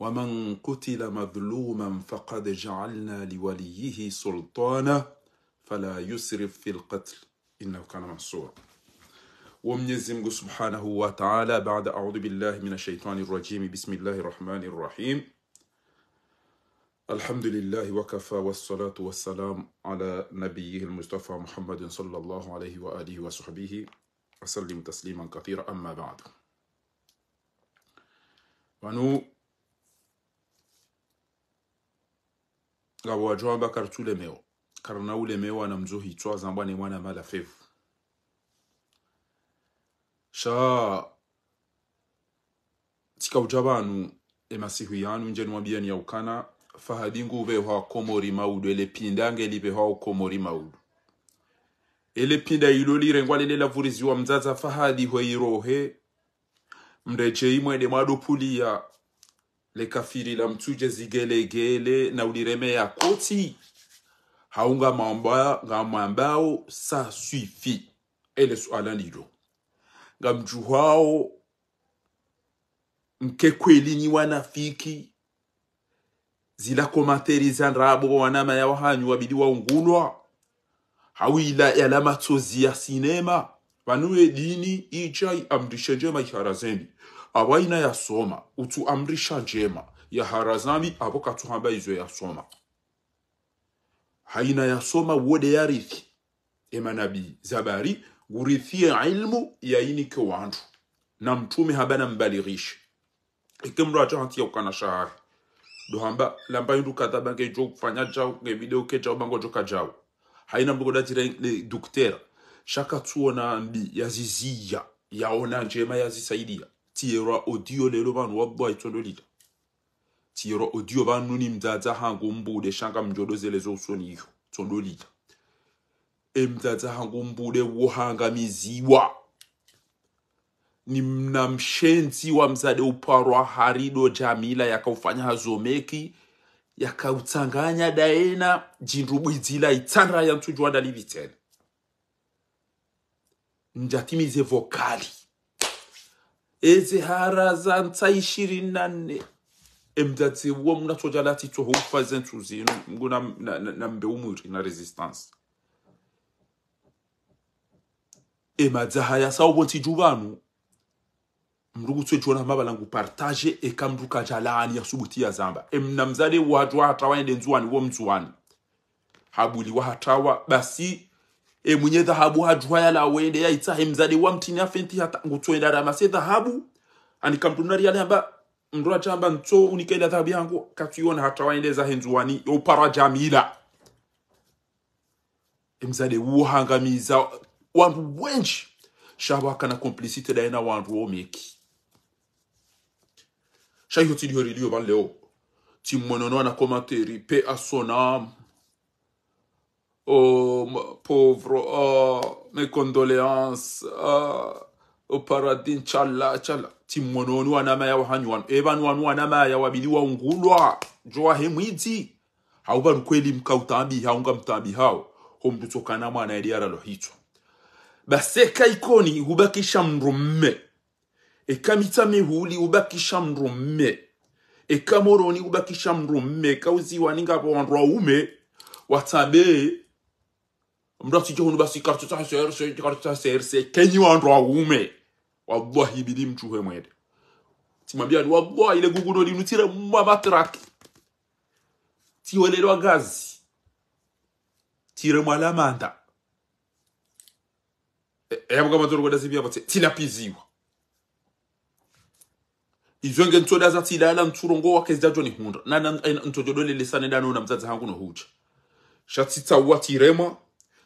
ومن قتل مظلوما فقد جعلنا لوليه سلطانا فلا يسرف في القتل إنه كان منصورا. ومنزم سبحانه وتعالى بعد أعوذ بالله من الشيطان الرجيم بسم الله الرحمن الرحيم الحمد لله وكفى والصلاة والسلام على نبيه المصطفى محمد صلى الله عليه وآله وصحبه وسلم تسليما كثيرا. أما بعد، ونو gawajwa bakar tulemeo karna ulemeo na mzohi twa zambane mwana mala fevu sha tika ujabanu emasihu yanu nje nwambia ni yaukana fahadingu uve wa komori maudu ele pindange libe wa komori maudu ele pinda iloli rengwale la vurizi wa mzaza fahadi ho irohe mreche imwede madopulia le kafiri la mtuje zigelegele na ulireme ya koti haunga mambao sa suifi ele suala nilo ngamjuhao mkekweli ni wanafiki zila komateri zanrabo wanama ya wahanyu wabidi waungulwa hawila ya la matozi ya sinema wanuwe dini ijai amrisha njema iharazemi awaina ya soma utu amrisha njema ya harazami aboka tuhamba izo ya soma haina ya soma wode ya rithi emanabi zabari urithie ilmu ya inike wandu na mtume habana mbalirishi ikemro ajanti ya ukana shahari dohamba lamba yundu kataba ke jo kufanya jao ke video ke jao bango joka jao haina mbogo datire le docteur shaka tuona mbi ya ziziya ya ona njema ya zisaidia tiyera audio lelo banu wabwa itondolita tiyera audio banu ni mzaza hangu mbude shanga mjodoze lezo usoni iyo tondolita mzaza hangu mbude wohanga miziwa ni mnamshenzi wa mzade uparwa harido jamila yakaufanya hazomeki yakautanganya daena jinrubu izila itandra ya mtujua dalivitene njatimize vokali eze haraza ntaishiri nane mzaze uwa muna tojalati to hufa zentuzinu mguna na mbe umuri na resistance madzaha ya sawo bonti jubanu mrugu twe jona mabalangu partage kamruka jalani ya subuti ya zamba mnamzade wajwa hatawa ende nzuani wo mzuani habuli wa hatawa basi mwenye dhahabu hajwa ya la wende ya ita mzade wa mtini afenti hata ngutwenda ramase dhahabu anikamtunari yale amba mrua jamba nto unikaila dhahabu yangu katuiona hatawa ende za henzuani upara jamila mzade uhangamiza wandu wenji shawaka na complicite daina wandu omeki shayo tili horilio ban leo timonono na commentary pe à son âme oh pauvre mes condoléances au paradis chala timonono anama ya wahanywan ebanu wanu anama ya wabili wa ungulwa joa hemwiti hauba kweli mkautambi haunga mtambi hao homdutokana mwana ediara lo hicho baseka ikoni hubakisha mrumme ekamitame huli hubakisha mrumme ekamoroni hubakisha mrumme kauzi waninga po wandu ume watabe mrati johunu basi kartuta serse kenyi wandu ume wallahi bidi mchuhe mwede timambia wallahi ile gugudo linutira mabatraki tiwelelwa gazi tire mwalamanda eyabuka matoro da sibia bote tilapiziwa izwenge ntoda za tilala nturongo wakezda joni hunda na ntododole lesane dano na mzaza hangu no huja shatita wati rema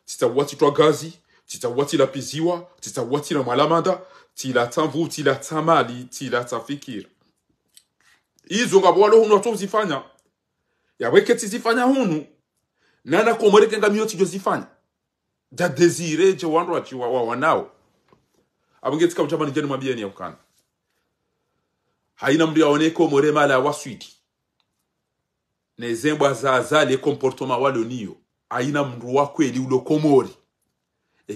tita wati twa gazi tita wati lapiziwa tita wati na malamanda tila tamvu tila tamali tila tafikira izo ngabwalo hunu watu zifanya ya weketi zifanya hunu nana komoreke ngamiyoti jo zifanya da desire je wandu wa wanao abungetika uchabani jeni mabia ni yakana haina mri aoneko morema la waswidi nezembwa za le comportement walo niyo haina mru wa kweli ulo komori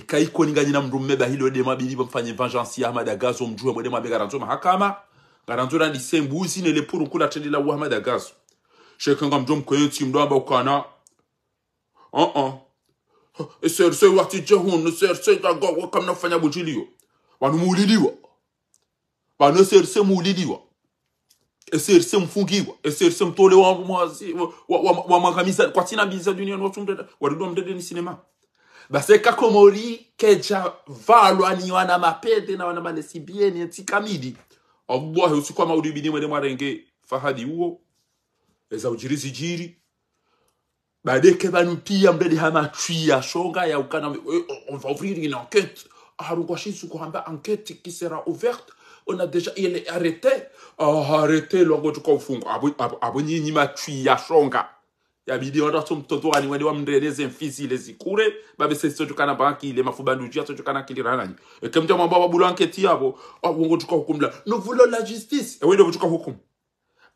kaiko ninganyina mru mmeba hilo de mabili bamfanye vengeance ya madagazo mjue mwede mabega ranzo mahakama garanzora ndi sembuzi ne le puru kula tendela wa madagazo sheke ngam mkwenye timu amba ukana Eserse wati jehun, eserse gaga wakam nafanya bujiliyo. Wanu muliliwa. Wanu eserse muliliwa. Eserse mfungiwa. Eserse mtole wa magamisa. Kwa tina biza dunia nwatumdeda. Wadudu mdede ni sinema. Base kakomori keja valwa ni wana mapede na wana manesibieni enti kamidi. Allah usiku ama udibini mwede mwarenge fahadi uo. Eza ujirizi jiri. Badeke banu pia mdede hama tuya shonga ya ukana on va ouvrir une enquête harungwashi suko hamba enquête qui sera ouverte on a déjà il est arrêté arrêté longo tuko ufungo abo nyinyi matuya shonga ya bidi onda so mtoto ani wende wa mndreleze mfisi les ikure babe sese tukana banki ile mafubandu jia so tukana kilirana ni ekemja mwamba babulo enquête yabo bongo tuko hukumla nous voulons la justice e wende tuko hukumu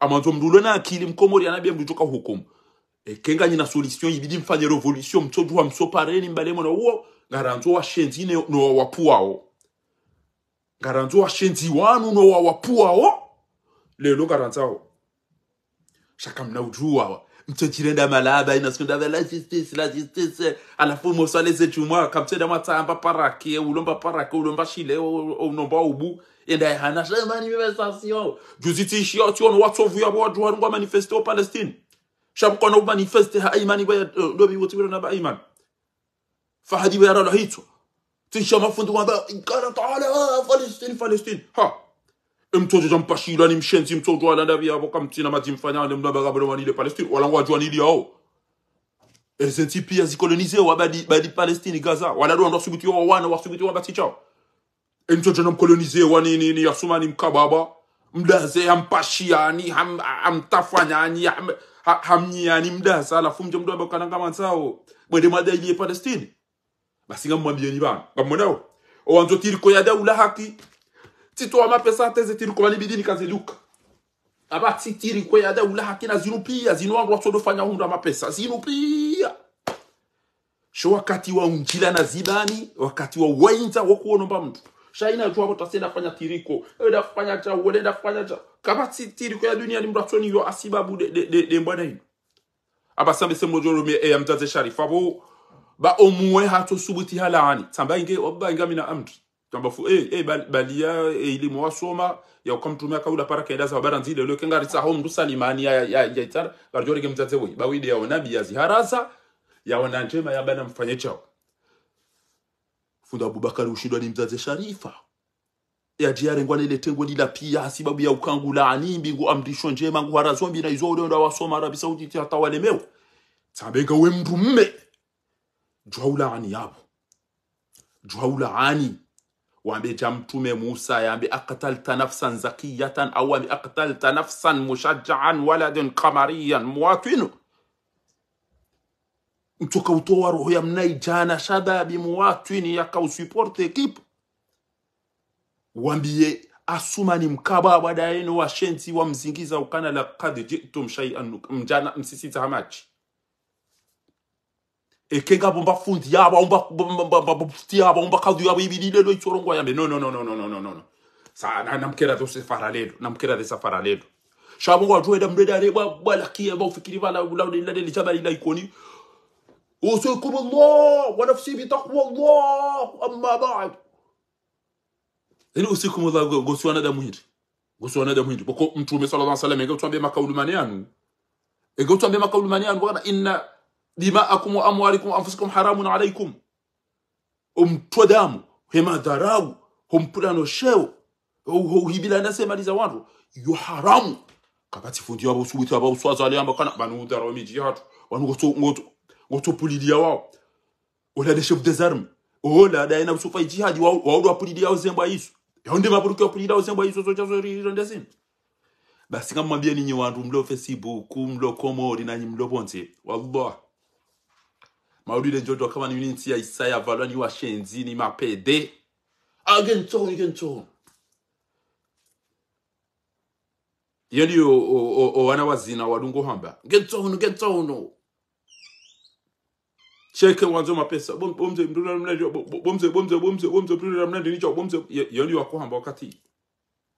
amanzo mdulo na akili mkomori anabia mdu tuko hukumu kenga nyina solution ibidi mfanye revolution mtoto wa msopareni mbalemo na uo garanzo wa shenzi no wapuao garanzo wa shenzi wanu no wapuao lelo garanzao shaka mna ujua mtojirenda malaba inaskunda la justice alafu mosaleze chuma kamtenda matamba parake ulomba shile unomba ubu enda hana shema manifestation juziti shio tion watsovu ya watu wa manifesto Palestine shabu kono manifeste ha imani kwa dobi wote na ba iman fahadi wa yara hito tisha mafundu wa ba kana taala Palestine ha mtoto jampashira ni mshenzi mtoto wa ndabi hapo kama tina matimfanya ndio mnaba gabro wani le Palestine wala ngwa ni yao esenti pia zikolonize wa badi Palestine Gaza wala ndo subuti wa wana wasubuti wa batichao mtoto jamkolonize wani ni yasumani mkababa mdaze ampashia ni amtafanya ni hamnyani mdasa alafu mje mdo abakana kama nsao mwende madaili Palestine basi ngamwambie ni bana ngamwonao owanzo tiriko ya daula haki tito wa mapesa teze tiriko balibidini kazeluka abati tiriko ya daula haki na zinupia zinwangu wasodofanya hunda mapesa zinupia sho wakati wa unjila na zibani wakati wa wainza wakuonomba mtu shaina tu hapo tasenda fanya tiriko enda fanya cha uenda fanya cha kama tiriko ya dunia ni mratoni yo asibabu de mbwana hino abasambe semojoro me mtaze sharifa bo ba omwe hato subuti halani tamba inge oba ingamina amri tamba fu balia ili mwasoma ya ukamtumia kaula para kaida za baranzi lelo kengari sa hom dusalimani ya itara barjore ke mtaze we ba wide ya onabi ya ziharaza ya wananjema ya bana mfanye chao funda Abubakar ushindwa ni mzaze sharifa ya jiare ngwana ile tengo lila pia sababu ya ukangula ani mbingu amrisho njema nguharazo mbina izo ndo wasoma Arabi Saudi hata walemeo tabenga we mndu mme jwaula ani yabo jwaula ani waambe jamtume Musa yaambe aqtalta nafsan zakiyatan aw aqtalta nafsan mushajja'an waladan qamariyan muwatinu mtoka utoa roho ya mnai jana shababi muwatini yakausupport equipe wambie asumani mkaba badaeno wa shenzi wa mzingiza ukana la qad jitum shay'an mjana msisita hamachi ekenga bomba fundi yaba bomba futi yaba bomba kadu yaba ibidile lo itorongwa yambe no sa namkera do se faralelo namkera de sa faralelo shabo wa joeda mreda re bala kia ba ufikiri bala ulaude la de jabali la ikoni وسيكم الله ونفسي بتقوى الله أما بعد إنه وسيكم الله قصوانا دا مهير بكو متومي صلى الله عليه وسلم يقول تنبي ما قول مانيان وانا إن دماءكم وأموالكم وأنفسكم حرام عليكم تودامو هما داراو هم بلانو شاو هو هبلا ناسي ماليزا وانرو يو حرام كباتي فونديو أبو سويتو أبو سوازالي أبو كان بانو دارو ميجيهات وانو ngoto pulidia wao ola de chef des armes ola da ina busufa jihad wao do pulidia wao zemba isu yonde maburuka pulidia wao zemba isu so chazo rondesin basi kama mwambie ninyi wandu mlo Facebook mlo komori na nyi mlo bonze wallah maudi de jodo kama ni nti ya Isaya valwa ni wa shenzi ni mapede again yeli o wana wazina wadungo hamba gentono cheke wanzo mapesa bomze mdula mnadio bomze mdula mnadio nicho bomze yoni wako hamba wakati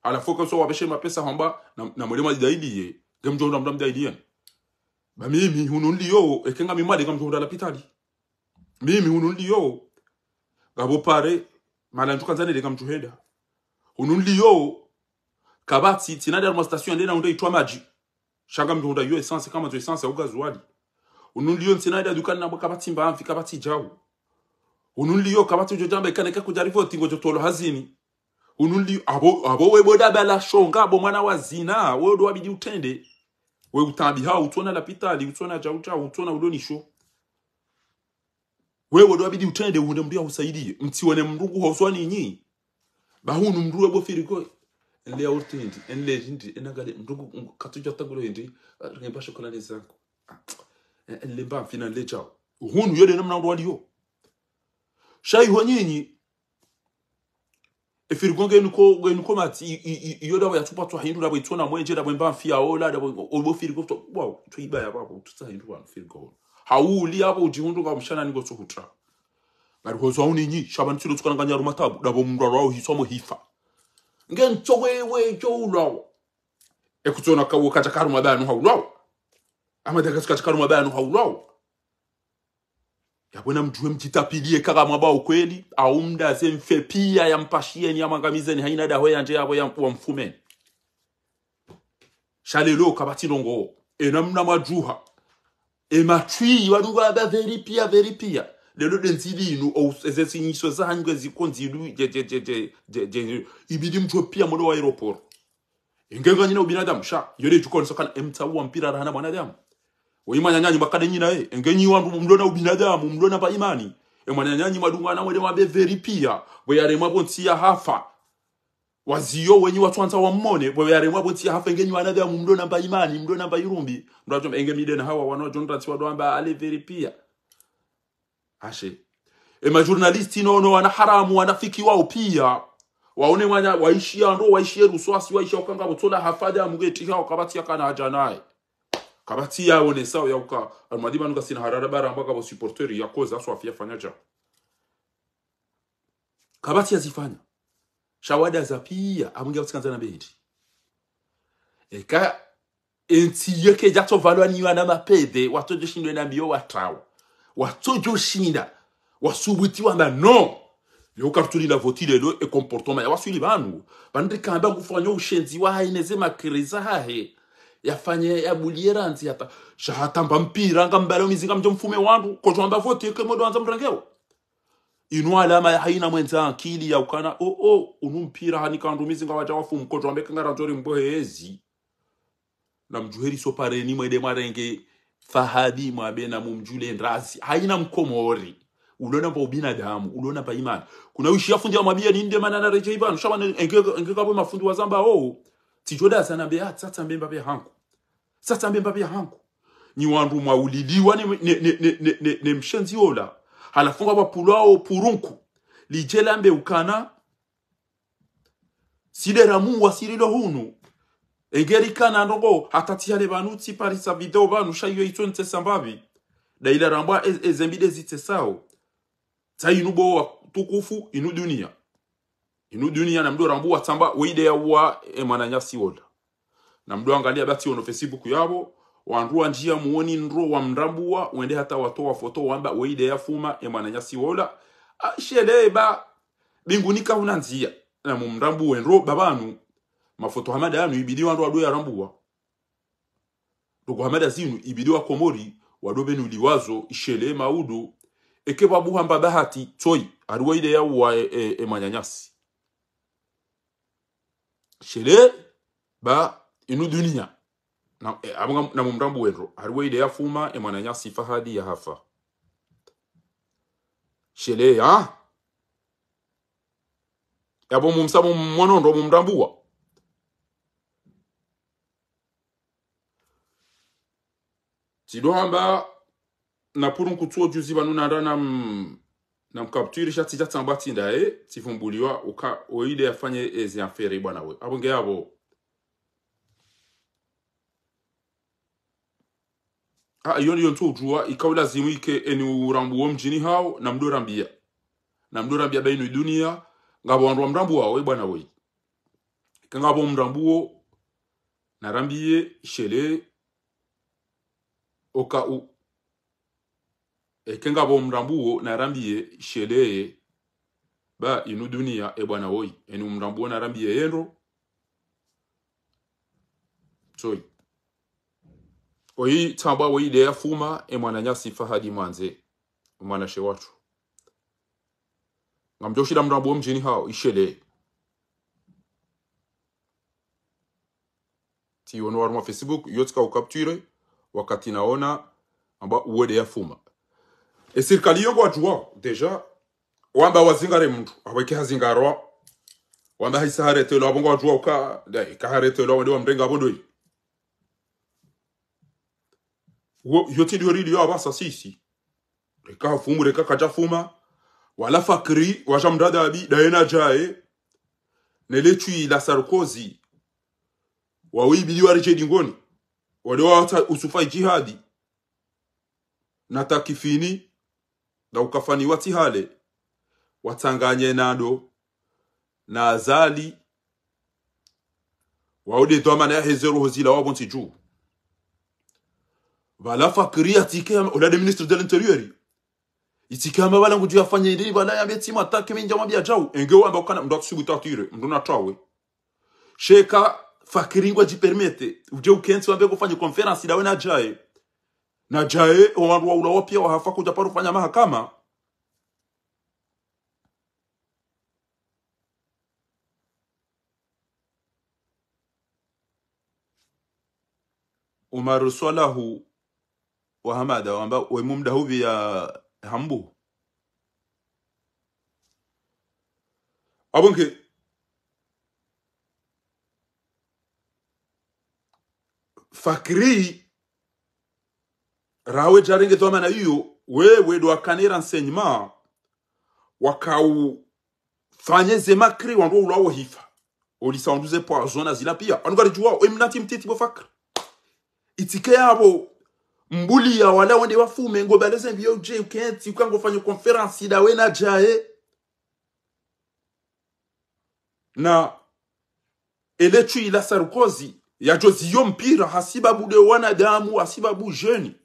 alafu kwa so wabeshe mapesa hamba na mwelema daidi gemjonda mdamdaidi ba mimi hunundi yo ekenga mimade gamjonda la pitali mimi hunundi yo gabo pare malanjuka nzane de gamjuhenda hunundi yo kabati tinada ma station ndena ndo itwa maji shanga mjonda yo essence kama to essence au gazuali hunundi yo tinada dukana na kabati mba amfi kabati jawu hunundi yo kabati jojamba ikaneka kujarifu tingo jotolo hazini hunundi abo weboda bala shonga abo mwana wa zina wewe wabidi utende we utambi hao utona la pitali utona jaucha utona udonisho wewe ndo abidi utende uende mbia usaidie mtione mrungu hoswani nyi bahunu mruwe bofiriko enle urtendi enle hindi enagale mrungu katuja tagulo hindi ngemba chokolate zako enle mba fina le chao hunu yode namna ndo waliyo shai honyinyi efiriko ngenuko mati yoda wa yatupa to hindu labo itona mwenje labo mba mfia ola labo obofiriko to wow tuiba ya babo tutahindu wa firiko hauli abo ujihundu ka mshana ningo tsuhutra bari hozo uninyi shabani tsilo tsukana nganya rumatabu dabo mndwa rawo hisomo hifa ngento wewe jo ulawo ekutona kawo katakaru mabanu haulawo amada katakaru mabanu haulawo yabona mjue mjitapilie kaka mwabao kweli au mda zemfe pia ya mpashieni ya mangamizeni haina daho ya nje yabo ya mfumeni shalelo kabati longo enamna majuha matui waduga ba very pia lelo denzilinu o ezesinyiso zangwe zikonzilu je ibidi mjue pia modo wa aeroport ingenga nyina ubinadamu sha yole jukonso kana emtawu mpira rahana mwanadamu Oimanya nyanyi makade nyina engenyi wandu mlona ubinadamu mlona ba imani emanya nyanyi madunga na mwede mabe very pia we yare mabonti ya hafa waziyo wenyi watu wa mmone we yare mabonti ya hafa engenyi wanadamu mlona ba imani mlona ba irumbi ndo engemide na hawa wanojonda tiwa doamba ale very pia ashe journalisti no wana haramu wanafiki wao pia waone mwanya waishia ndo waishie ruswasi waishia ukanga botola hafada mugeti hao kabati yakana haja naye kabati yao ne sawa yauka almadiba nuka sina harara bara ambaka bo supporter ya koza so afia fanyaja kabati yazifanya shawada za pia amungia usikanza na behiti eka enti yeke jato valwa ni wana mapede watojo shindwe na mbio watawa watojo shinda wasubuti wanda no yo kartuli la votile lo e comportement ya wasuli banu bande kamba kufanyo ushenzi wa haineze makiriza hahe yafanye yabuliera anti hata shahatamba mpira ngambalo mizinga mjo mfume wangu ko jwamba vote ke modo anza mrangeo inu alama ya haina mwenza akili ya ukana unumpira hanikandu mizinga wacha wafumu ko jwamba kangara tori mbohezi na mjuheri so pareni mwede marenge fahadi mwabena mumjule ndrazi haina mkomori ulona pa ubinadamu ulona pa imani kuna ushi yafundi ya mwabia ni nde manana reje ibanu shabana engeka bo mafundi wa zamba tijoda sana be sasa mbemba be hangu sasa mbemba be hangu ni wandu mauliliwa ne mshenzi ola halafunga bapulao purunku lijelambe ukana sidera mungu asirilo hunu egerikana ndongo hatatiale banuti parisa video banu shayo itonte sambabi da ila ramba ezembide zite sao tainubo tukufu inu dunia na mdo rambu watamba weide ya uwa mananyasi ola na mdo angalia bati ono Facebook yabo wanruwa njia muoni nro wa mrambua wende hata watoa foto wamba weide ya fuma mananyasi ola shele ba bingunika unanzia na mumrambu wenro babanu mafoto hamada yanu ibidi wandu wado ya rambuwa dogo hamada zinu ibidi wa komori wado benu liwazo ishele maudu eke babu hamba bahati toi aruwaide ya uwa mananyasi shele ba inu dunia na mumrambu wenro aruwaide ya fuma mananyasi fahadi ya hafa shele ya yabo mumsamu mwonondo mumrambuwa tido hamba na purun kutuo juzi banu nanda na mkapturi shati jatambati ndae tifumbuliwa uka oide afanye ezi afere bwana we abonge yabo yoni yonto ujua ikawula zimu ike eni urambu mjini hao na mdorambia bainu dunia ngabo wandu mrambu wao bwana we kanga bo mrambuo narambiye shele oka u kanga bo mrambuo narambiye shele ba inu dunia bwana hoi enu mrambuo narambiye yendo soi oi tamba woi de afuma mwana nyasi fahadi mwanze mwana she watu ngamjoshida mrambuo mjini hao ishele ti ono warma Facebook yotka ukapture wakati naona amba uwede ya fuma serikali yongo wajua deja wamba wazingare mtu aweke hazingarwa wamba hisaharete lo abongo wajua uka dai kaharete lo wende wamrenga bondoi yoti diori yo abasa sisi reka fumu reka kaja fuma wala fakri wajamdada abi daena jae neletui la Sarkozy wawibili warije dingoni wale wata usufai jihadi na takifini na ukafani wati hale watanganye nado na azali waude doma na hezero hozila wabonti juu wala fakri atike wala de ministre de l'intérieur itikama wala nguju afanye ndiri wala ya beti matake minja mabia jau engeo amba ukana ndo subutatire ndo na trawe sheka fakiringwa jipermete uje ukenzi wambe kufanya conference dawe na jae wanwa ula wapia wahafa kuja paru fanya mahakama Umar Salahu wa Hamada wamba wemumda huvi ya hambu abonke fakri rawe jarenge doma na hiyo wewe do akanera enseignement wakau fanyeze makri wandu ulawo hifa olisanduze po zona zila pia anugari juwa emnati mtiti bo fakri itike yabo mbuli ya wala wende wafume ngo baleze biyo je ukenti ukango fanya conference dawe na jae na eletu ila Sarkozy ya jozi yo mpira hasibabu de wanadamu hasibabu jeni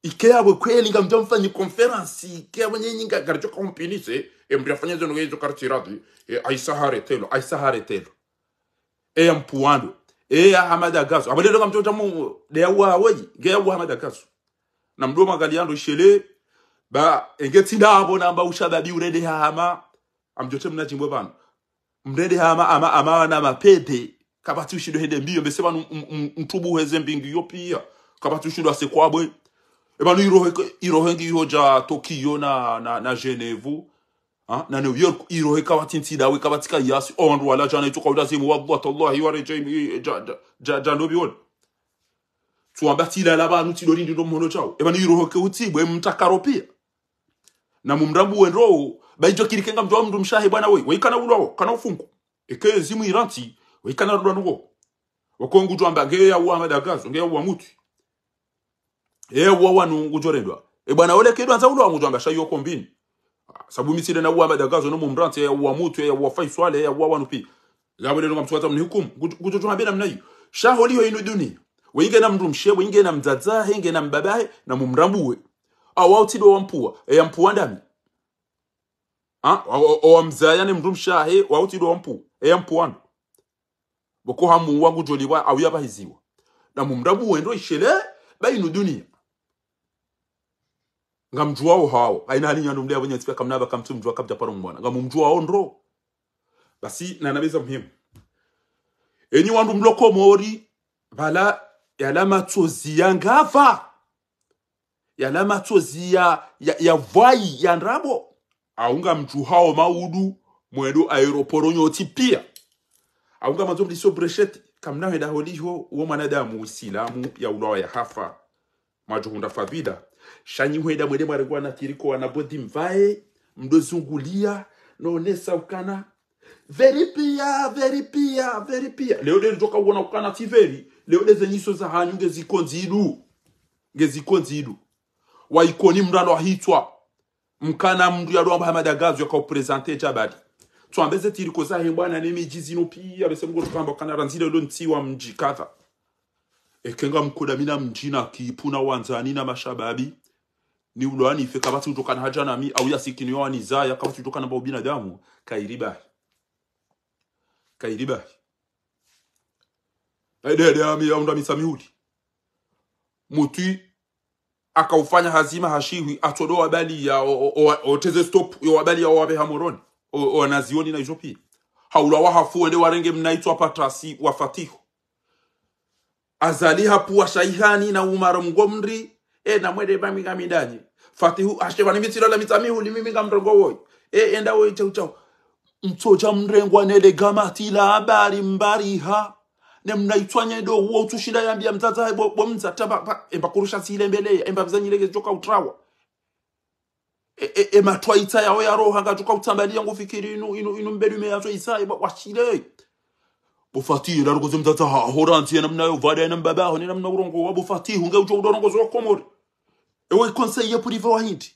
ikeyabo kweli ngamjo mfanya conference ikeyabo nyinga garjo kompinise mbrafanya zono gezo kartiradi aisahare telo mpuando Hamada Gazo abale ndo ngamjo jamu de wawe gewa Hamada Gazo na mdo magaliando shele ba engeti ndabo namba ushababi urede hama amjote mnajimbo bana mrede ama na mapete kabati ushido hede mbio mbeseba mtubu heze mbingi yo pia kabati ushido asekwabwe ebanu irohengi hoja Tokyo na Geneva na New York irohe kabati ntida we kabatika yasi ondu wala jana ituka udazimu wallahi wa rejimi janobi won tuambati la laba nutidori ndo mhono chao ebanu irohe ke utibwe mtakaro pia na mumrambu wendro baijo kirikenga mdo mdu mshahe bwana we kana ulo kana ufungu eke zimu iranti we kana ndo ndo wakongu tuamba ngeya wa madagazo ngeya wa mutu wa wanu ngujorendwa bwana ole kedwa nza ulo ngujamba shayo kombini sabu misile na wa madagazo no mumranti wa mutu ya wa faiswale ya wa wanu pi gabo lelo ngamtwata mnihukumu gujotuambia namna hiyo shaholi ho inu dunia weinge na mdu mshe weinge na mzaza henge na mbabahe na mumrambuwe awauti wampua yampua ndami o mzayane mrumshahe wauti do wampu yampuano boko hamu wangu joliwa au yabahiziwa na mumrabu wendo ishele bainu dunia ngamjua hao aina hali nyandu mdia wenye tifika kamnaba kamtu mjua kabja paro mbwana ngamumjua ondro basi na nabeza muhimu enyi wandu mloko mori bala yalama tozi yangava yalama tozi ya vai ya ndrabo aunga mtu hao maudu mwendo aeroporo nyoti pia aunga mazo mliso bresheti kamna heda holiho uo manadamu usilamu ya unawa ya hafa majuhunda fabida shanyi heda mwede maregwa na tiriko wanabodi mvae mdozungulia nonesa ukana very pia leo de njoka uona ukana tiveri leo de zenyiso za hanyu ngezikonzidu waikoni mrano hitwa mkana mndu ya Hamada Gazo yaka uprezante jabari tuambeze tiriko zahe bwana nemiji zino pia bese mgo tukamba kana ranzile lo ntiwa mji kadha ekenga mkoda mina mjina kipuna wanzani na mashababi ni ulwani fika batu utokana haja nami au yasikini wani zaya kama tutokana ba binadamu kairiba ede ami ya unda misamihudi mutu akaufanya hazima hashiwi atodo wabali ya oteze stop yo wabali ya wabe hamoroni o nazioni na ijopi haula wahafu ende warenge mnaitwa patrasi wa fatihu azali hapu wa shaihani na umara mgomri na mwede bamiga midanye fatihu asheba ni mitilo la mitamihu limiminga mrongo woi enda woi chau mtoja mrengwa nele gamati la habari mbariha ne mnaitwanye do uo tushinda yambia mtata bo mzata emba kurusha sile mbele emba mzanyilege joka utrawa matwaita yawe ya roho ngatuka utambalia ngufikiri inu mbelume yato isai washile bufati la rugoze mtata horanti na mnayo vada na mbaba ni namna urongo wa bufati hunga ujo urongo zo komori ewe conseiller pour vivre hindi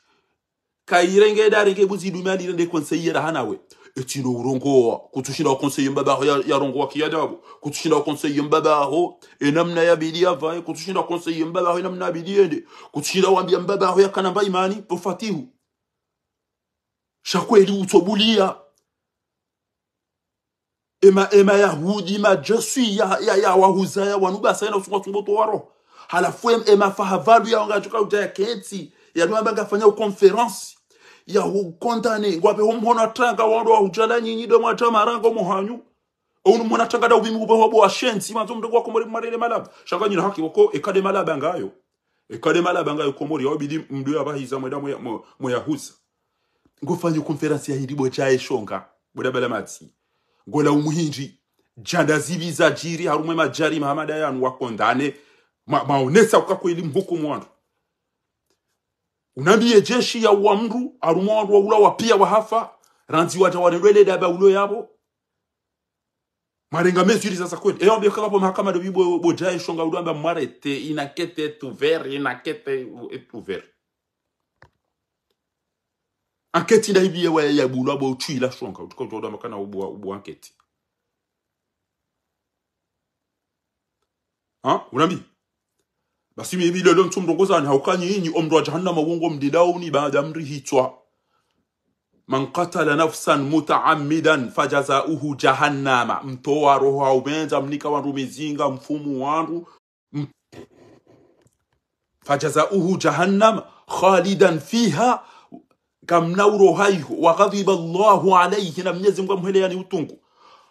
kairenge darenge buzidu mali ndende conseiller hanawe etino urongo kutushinda conseiller mbaba ya rongo wa kiyadabu kutushinda conseiller mbaba ho enamna ya bidia va kutushinda conseiller mbaba ho enamna bidiende kutushinda wambia mbaba ho yakanamba imani bufatihu shakweli utobulia ema yahudi majasui ya wahuzaya wanubasa na usunga tumboto waro halafu ema fahavalu ya ngatuka utaya kenti ya nwamba ngafanya conference ya ukondane ngwape homona tranga wando wa ujala nyinyi do mwacha marango mohanyu onu mona tranga da ubimu kubo hobo ashensi manzo mdogo wako muri marele malaba shanga nyina haki wako ekade malaba ngayo komori obidi mdu abahiza mweda mo yahuza ngofanya conference ya hiribo cha eshonga boda bala matsi ngola umuhinji janda zibiza jiri harumwe majari mahamada yanu wakondane maonesa ukakweli mhukumu wandu unambie jeshi ya uamru arumwandu wa ula wapia wahafa ranzi watawanelwele daba ulo yabo marenga mesuri sasa kweli eyo mbia kakapo mahakama de bibo bojaye shonga udamba marete inakete ouvert enquête ina hibi ya bulwa bo tuila shonga utuko udamba kana ubu enquête unambi basi mimi lelo ntumndongozana haukanyi yinyi omro jahannama wongo mdilauni baada mrihitwa man qatala nafsan mutaammidan fajazauhu jahannama mtoa roho aubenza mnika wandu mizinga mfumu wandu fajazauhu jahannam khalidan fiha kamnauro haihu wa ghadiba Allahu alayhi na Mwenyezi Mungu amheleani utungu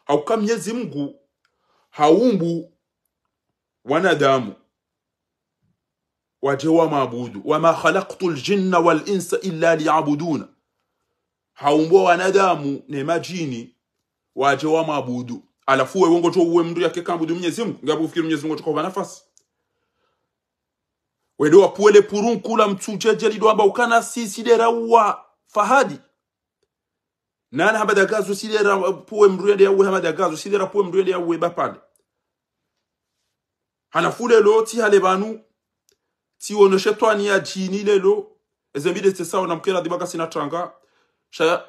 haukam Mwenyezi Mungu haumbu wanadamu wajewa maabudu wama khalaqtul jinna wal insa illa liya'buduna haumbo wanadamu ne majini wajewa maabudu alafu wewe ngo to uwe mndu yake kambudu Mwenyezi Mungu ngapo ufikiri Mwenyezi Mungu tukoba nafasi wedo wapuele purun kula mtujeje lido amba ukana sisi dera wa fahadi nana habada gazo sidera puwe mruende ya uwe habada gazo sidera puwe mruende ya uwe bapade hanafule lo ti halebanu ti wonoshe twani ya jini lelo ezembide tesa na mkela dibaka sina tranga shaya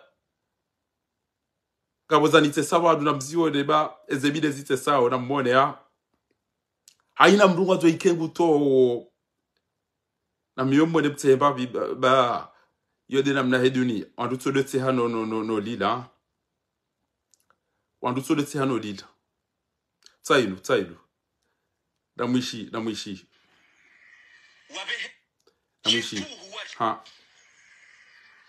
kabozani tesa wa duna mziwo deba ezembide zitesa na mmone ya haina mrunga zo ikengu to na miyombo ne ptemba ba yode namna heduni andu to de tsa no lila wandu to de tsa no lila tsailu damwishi ha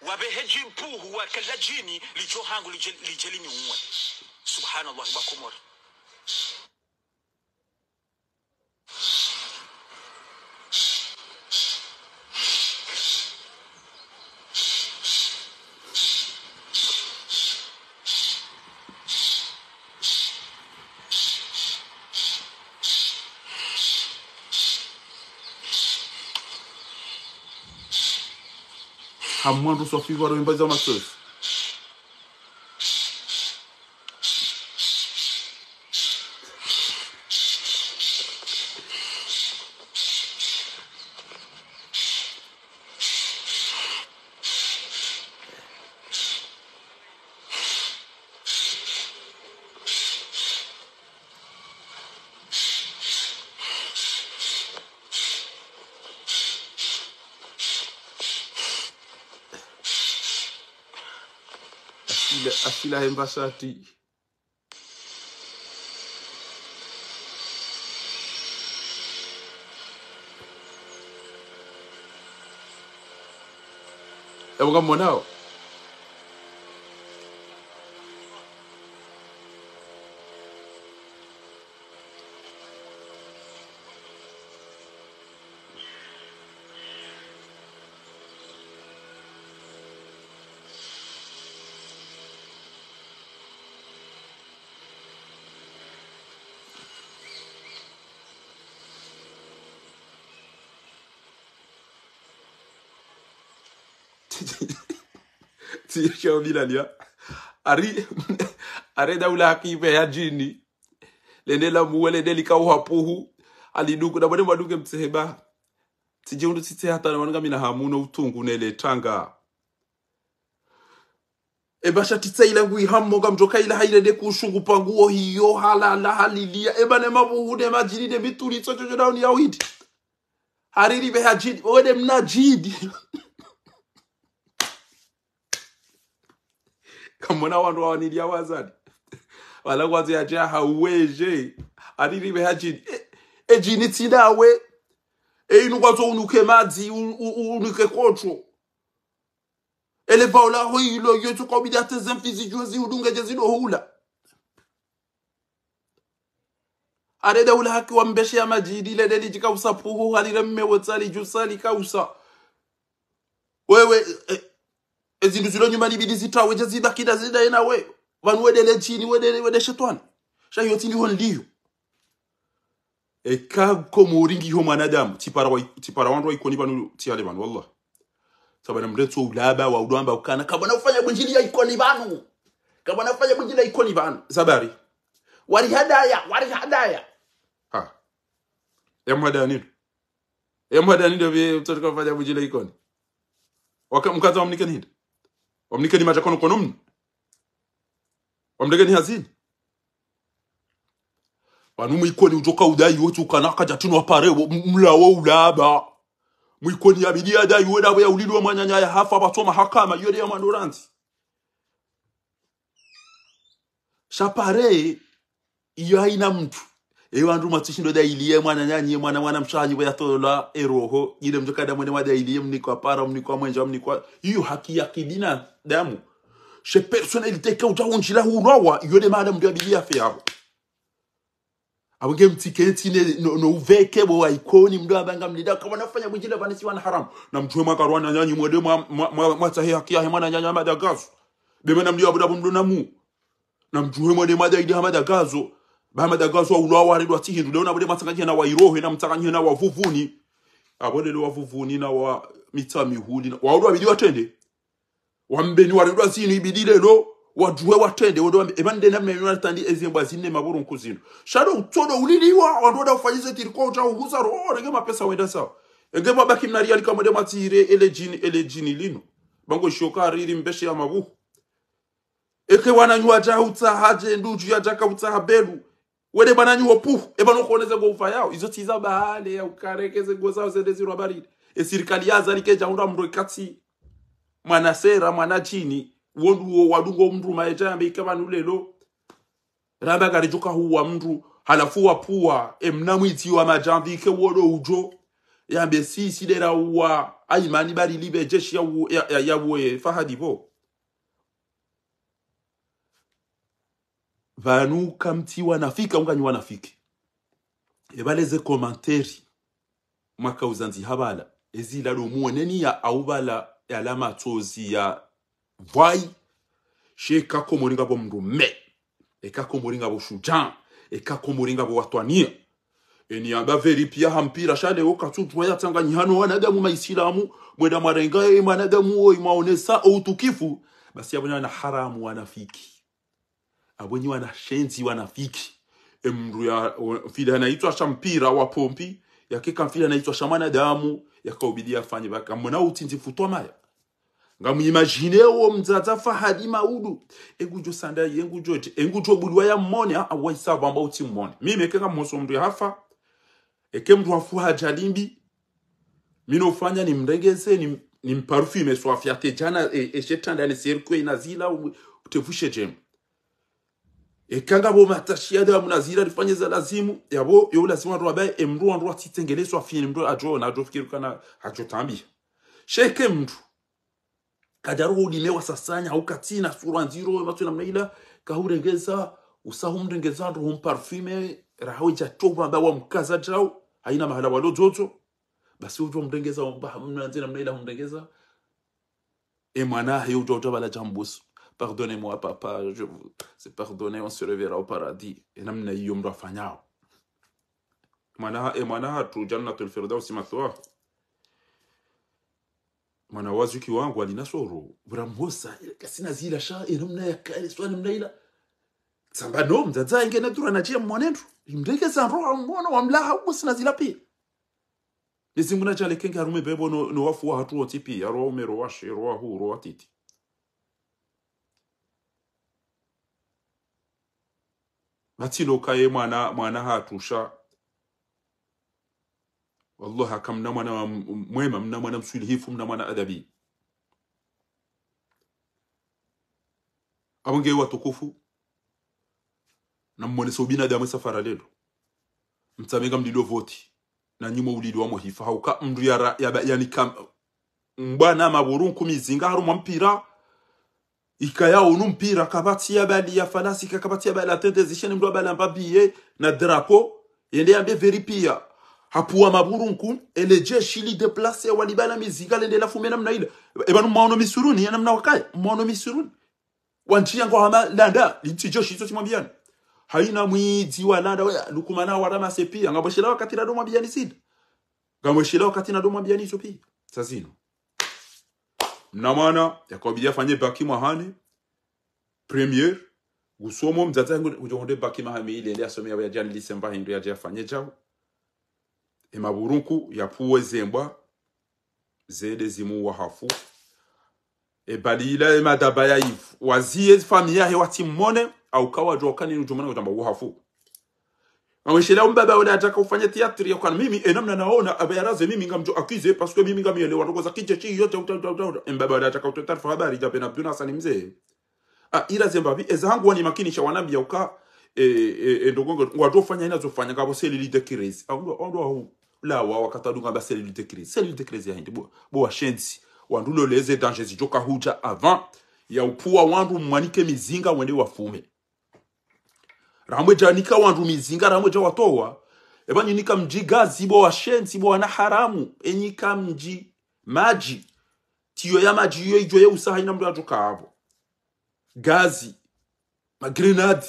wabeheji mpuhu wa kalajini lijohangu lijelini umwe subhanallah bakomor hamwandu so figo ro imbaza masos asila hemba shati. Ewa mwanao. Tisha bilalia. Ari daula hakibe ya jini. Lendela muwele delika uhapuhu. Aliduku na bade maduke mtseheba. Tije undu tite hata na wananga mina hamuno utungu nele tanga. Ebasha tite ila gui hammoga mjoka ila haile de kushungu panguo hiyo halala halilia. Eba ne mabuhu de majini de mituri tsochocho dauni ya uhidi. Hariri be hajidi. Ode mnajidi. Kamona wandu wanilia wazadi. Wala kwazi ya jia haweje. Hariri be hajidi. Jini tidawe. Inu kwazo unuke madzi. Unuke kocho. Ele baula hoilo. Yotu kwa bidate zemfizi jozi. Udunga jezino hula. Areda ula haki wa mbeshe ya majidi. Ledeli jika usapuhu. Halire mmewotali jusali kausa. Wewe. Ezindu zilo nyuma libidi zitawe jaziba kida zida ina we. Wanu wedele chini wede shetwani. Shayoti ni liyo. Eka komoringi ho manadamu. Tipara wandu wa ikoni banu tiyale banu. Wallah. Sabana mreto ulaba wa uduamba ukana. Kabana ufanya bunjili ya ikoni banu. Kabana ufanya bunjili ya ikoni banu. Zabari. Wari hadaya. Ha. Yamwada nido. Yamwada nido vye mtoto kufanya bunjili ya ikoni. Mkaza wa mnike nido. Wamnike ni majakono konomu. Wamdege ni hazini. Wanu ikoni ujoka udai yotu kanaka jatinu wapare mlawa ulaba. Mwikoni ya bidi ya dai uweda ya ulidu wa manyanya ya hafa batoma hakama yode ya mandoranti. Shapare iyo haina mtu. Wandu matushindo da iliye manyanya nye mwana mshanyi wa tola eroho. Yile mjokada mwene wada iliye mnikwa para mnikwa mwenja mnikwa. Iyo haki ya kidina damu. She personnalité ka uja unjila hunawa yode madam ndio biblia feyabo. Abunge mtiketi no uveke bo ikoni mdo abanga mlida kama nafanya bujila vanisi wana haram na mtuwe makarwana nyanyi mwede mwatahe haki ya mwana nyanya madagazo bemena mdio abuda mdo namu na mtuwe mwede madaidi madagazo ba madagazo unawa redo atihindu leona bude matanganye na wairohe na mtanganye na wavuvuni abode le wavuvuni na wa mitami huli wa udo abidi watende wambeni waredwa zinu ibidile lo wajuwe watende wodo ebande na mmenyo tandi ezimba zine maburu nkuzino shado utodo uliliwa wandoda ufanyize tiriko uta uhuza roho rege mapesa wenda sawa enge mabaki mnari alika mode matire ele jini lino bango shoka riri mbeshe ya mabu eke wananywa ja uta haje nduju ya jaka uta habelu wede bananywa pu ebano koneze go ufa yao izo tiza bahale ya ukarekeze go zao zedeziro habari serikali yaza likeja unda mro kati mwanasera mwanachini wondu wadungo mndu maejambe ikabanu lelo raba garijuka huwa mndu halafu wapua mnamwiti wa majambi ke wodo ujo yambe sisi dera wa aimani bari libe jeshi ya we fahadi bo vanu kamti wanafika unganyi wanafiki ebaleze komanteri mwaka uzanzi habala ezila do muoneni ya aubala alama tozi ya vai sheka komoringa bo mndu me eka komoringa bo shujan eka komoringa bo watwania eni amba veri pia hampira shade okatutwa ya tanganyano wanadamu maislamu mwenda marenga manadamu oi maonesa utukifu basi abonye na haramu wanafiki abonye wana shenzi wanafiki mndu ya fida anaitwa shampira wa pompi yakeka fida anaitwa shamana damu yakaubidia afanye baka mona utinzi futwa maya ngamu imagine wo mzaza fahadi maudu egujo sanda yengujo engujo bulwa ya mmone awaisa bamba uti mmone mimi ekeka mmoso mndu hafa eke mndu afu hajalimbi mino fanya ni mregeze ni parfume so afiate jana shetanda ni circuit inazila kutefushe jem kanga bo matashia da munazira rifanye za lazimu yabo yo lazima ndo abaye emru ndo atitengelezwa fini ndo ajo na ajo fikiru kana ajo tambi sheke mtu kajaro ulimewa sasanya au katina sura nziro watu namna ila kahurengeza usahumrengeza ndo parfume raho jatoba ambaye mkaza jao haina mahala walo jojo basi ujo mrengeza mnanze namna ila humrengeza mwana hiyo ujo bala jambusu. Pardonnez-moi papa, je vous c'est pardonné, on se reverra au paradis. Et namna hiyo mdo afanyao. Mwana tu jannatul firdaus mathwa. Mwana wazuki wangu alinasoro. Buramosa kasina zila sha namna ya kale swa namna ila. Samba no mzaza ingene dura na jia mwanendu. Imdeke sanro mwana wa mlaha usina zila pia. Nizinguna jale kenga harume bebo no wafu wa hatu otipi. Aro umero washi, ro wahu, ro watiti. Matino kaye mwana hatusha wallah hakamna mwana mwema mna mwana msulihifu mna mwana adabi abange watukufu na mwone sobina damu safara lelo mtamenga mdido voti na nyuma ulido wa mohifa hauka mdu yani kam mbwana maburunku mizinga haru mpira ikaya onu mpira kabati ya bali ya falasi kabati ya bali atende zishene mdo bali ambabiye na drapo yende ambe veripia hapuwa maburunku ele jeshi li deplace walibala mizinga lende la fumena mna ile ebanu maono misuruni yana mna wakai maono misuruni wanchia ngo hama landa liti jeshi to timwambiana haina mwizi wa landa wa lukumana warama sepia ngaboshela wakati na doma biani sid ngaboshela wakati na doma biani sopi sazino mnamana yakobidia fanye baki mahane premier gusomo mzazangu ujonde baki mahame ile ile asome ya jani lisemba hindu ya jafanye jao maburunku ya puwe zembwa zede zimu wahafu balila madabaya ifu wazie familia he watimone au kawa jokani nujumana utamba wahafu ameshela mbaba wala ataka ufanye theatre ya kwa mimi namna naona abayaraze mimi ngamjo akize parce que mimi ngamielewa ndoko za kijeshi yote mbaba wala ataka utataarifa habari ja Ben Abduna Hassan mzee ila zembabi ezangu wani makini sha wanambia uka ndogongo ngwatofanya inazofanya ngabo selili de crise ndo la wa wakatadunga ba selili de crise ya hindi bo washenzi wandulo leze dangers joka huja avant ya upua wandu mwanike mizinga wende wafume ramwe janika wandu mizinga ramwe ja watowa ebanye nika mji gazi bo washenzi bo wana haramu enyika mji maji tiyo ya maji yo ijo ye usaha ina mdo ajoka abo gazi magrenadi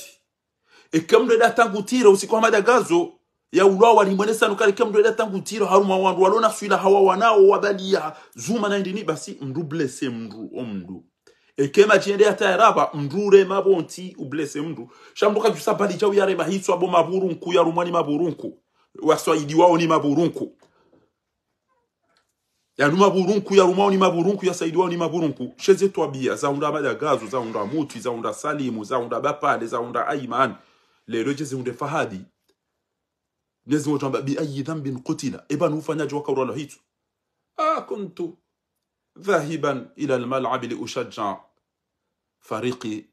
ekamdo da tangutira usiku hamada gazo ya ulwa walimwene sana kale kamdo da tangutira haruma wandu walona suila hawa wanao wabalia zuma na ndini basi mdu blesse mdu omdu ekema jende atayaraba mdure mabonti ublesse mdu shamdoka jusabali jaw yare bahitso abo maburunku ya rumani maburunku waswaidi wao ni maburunku ya numa burunku ya rumao ni maburunku ya saidi wao ni maburunku sheze twabia zaunda bada gazo zaunda mutu zaunda salimu zaunda bapade zaunda aiman lero jeze unde fahadi nezi wotamba bi ayi dhanbin qutila iban ufanyaji wakaura lo hitu kuntu ذاهبا إلى الملعب لأشجع فريقي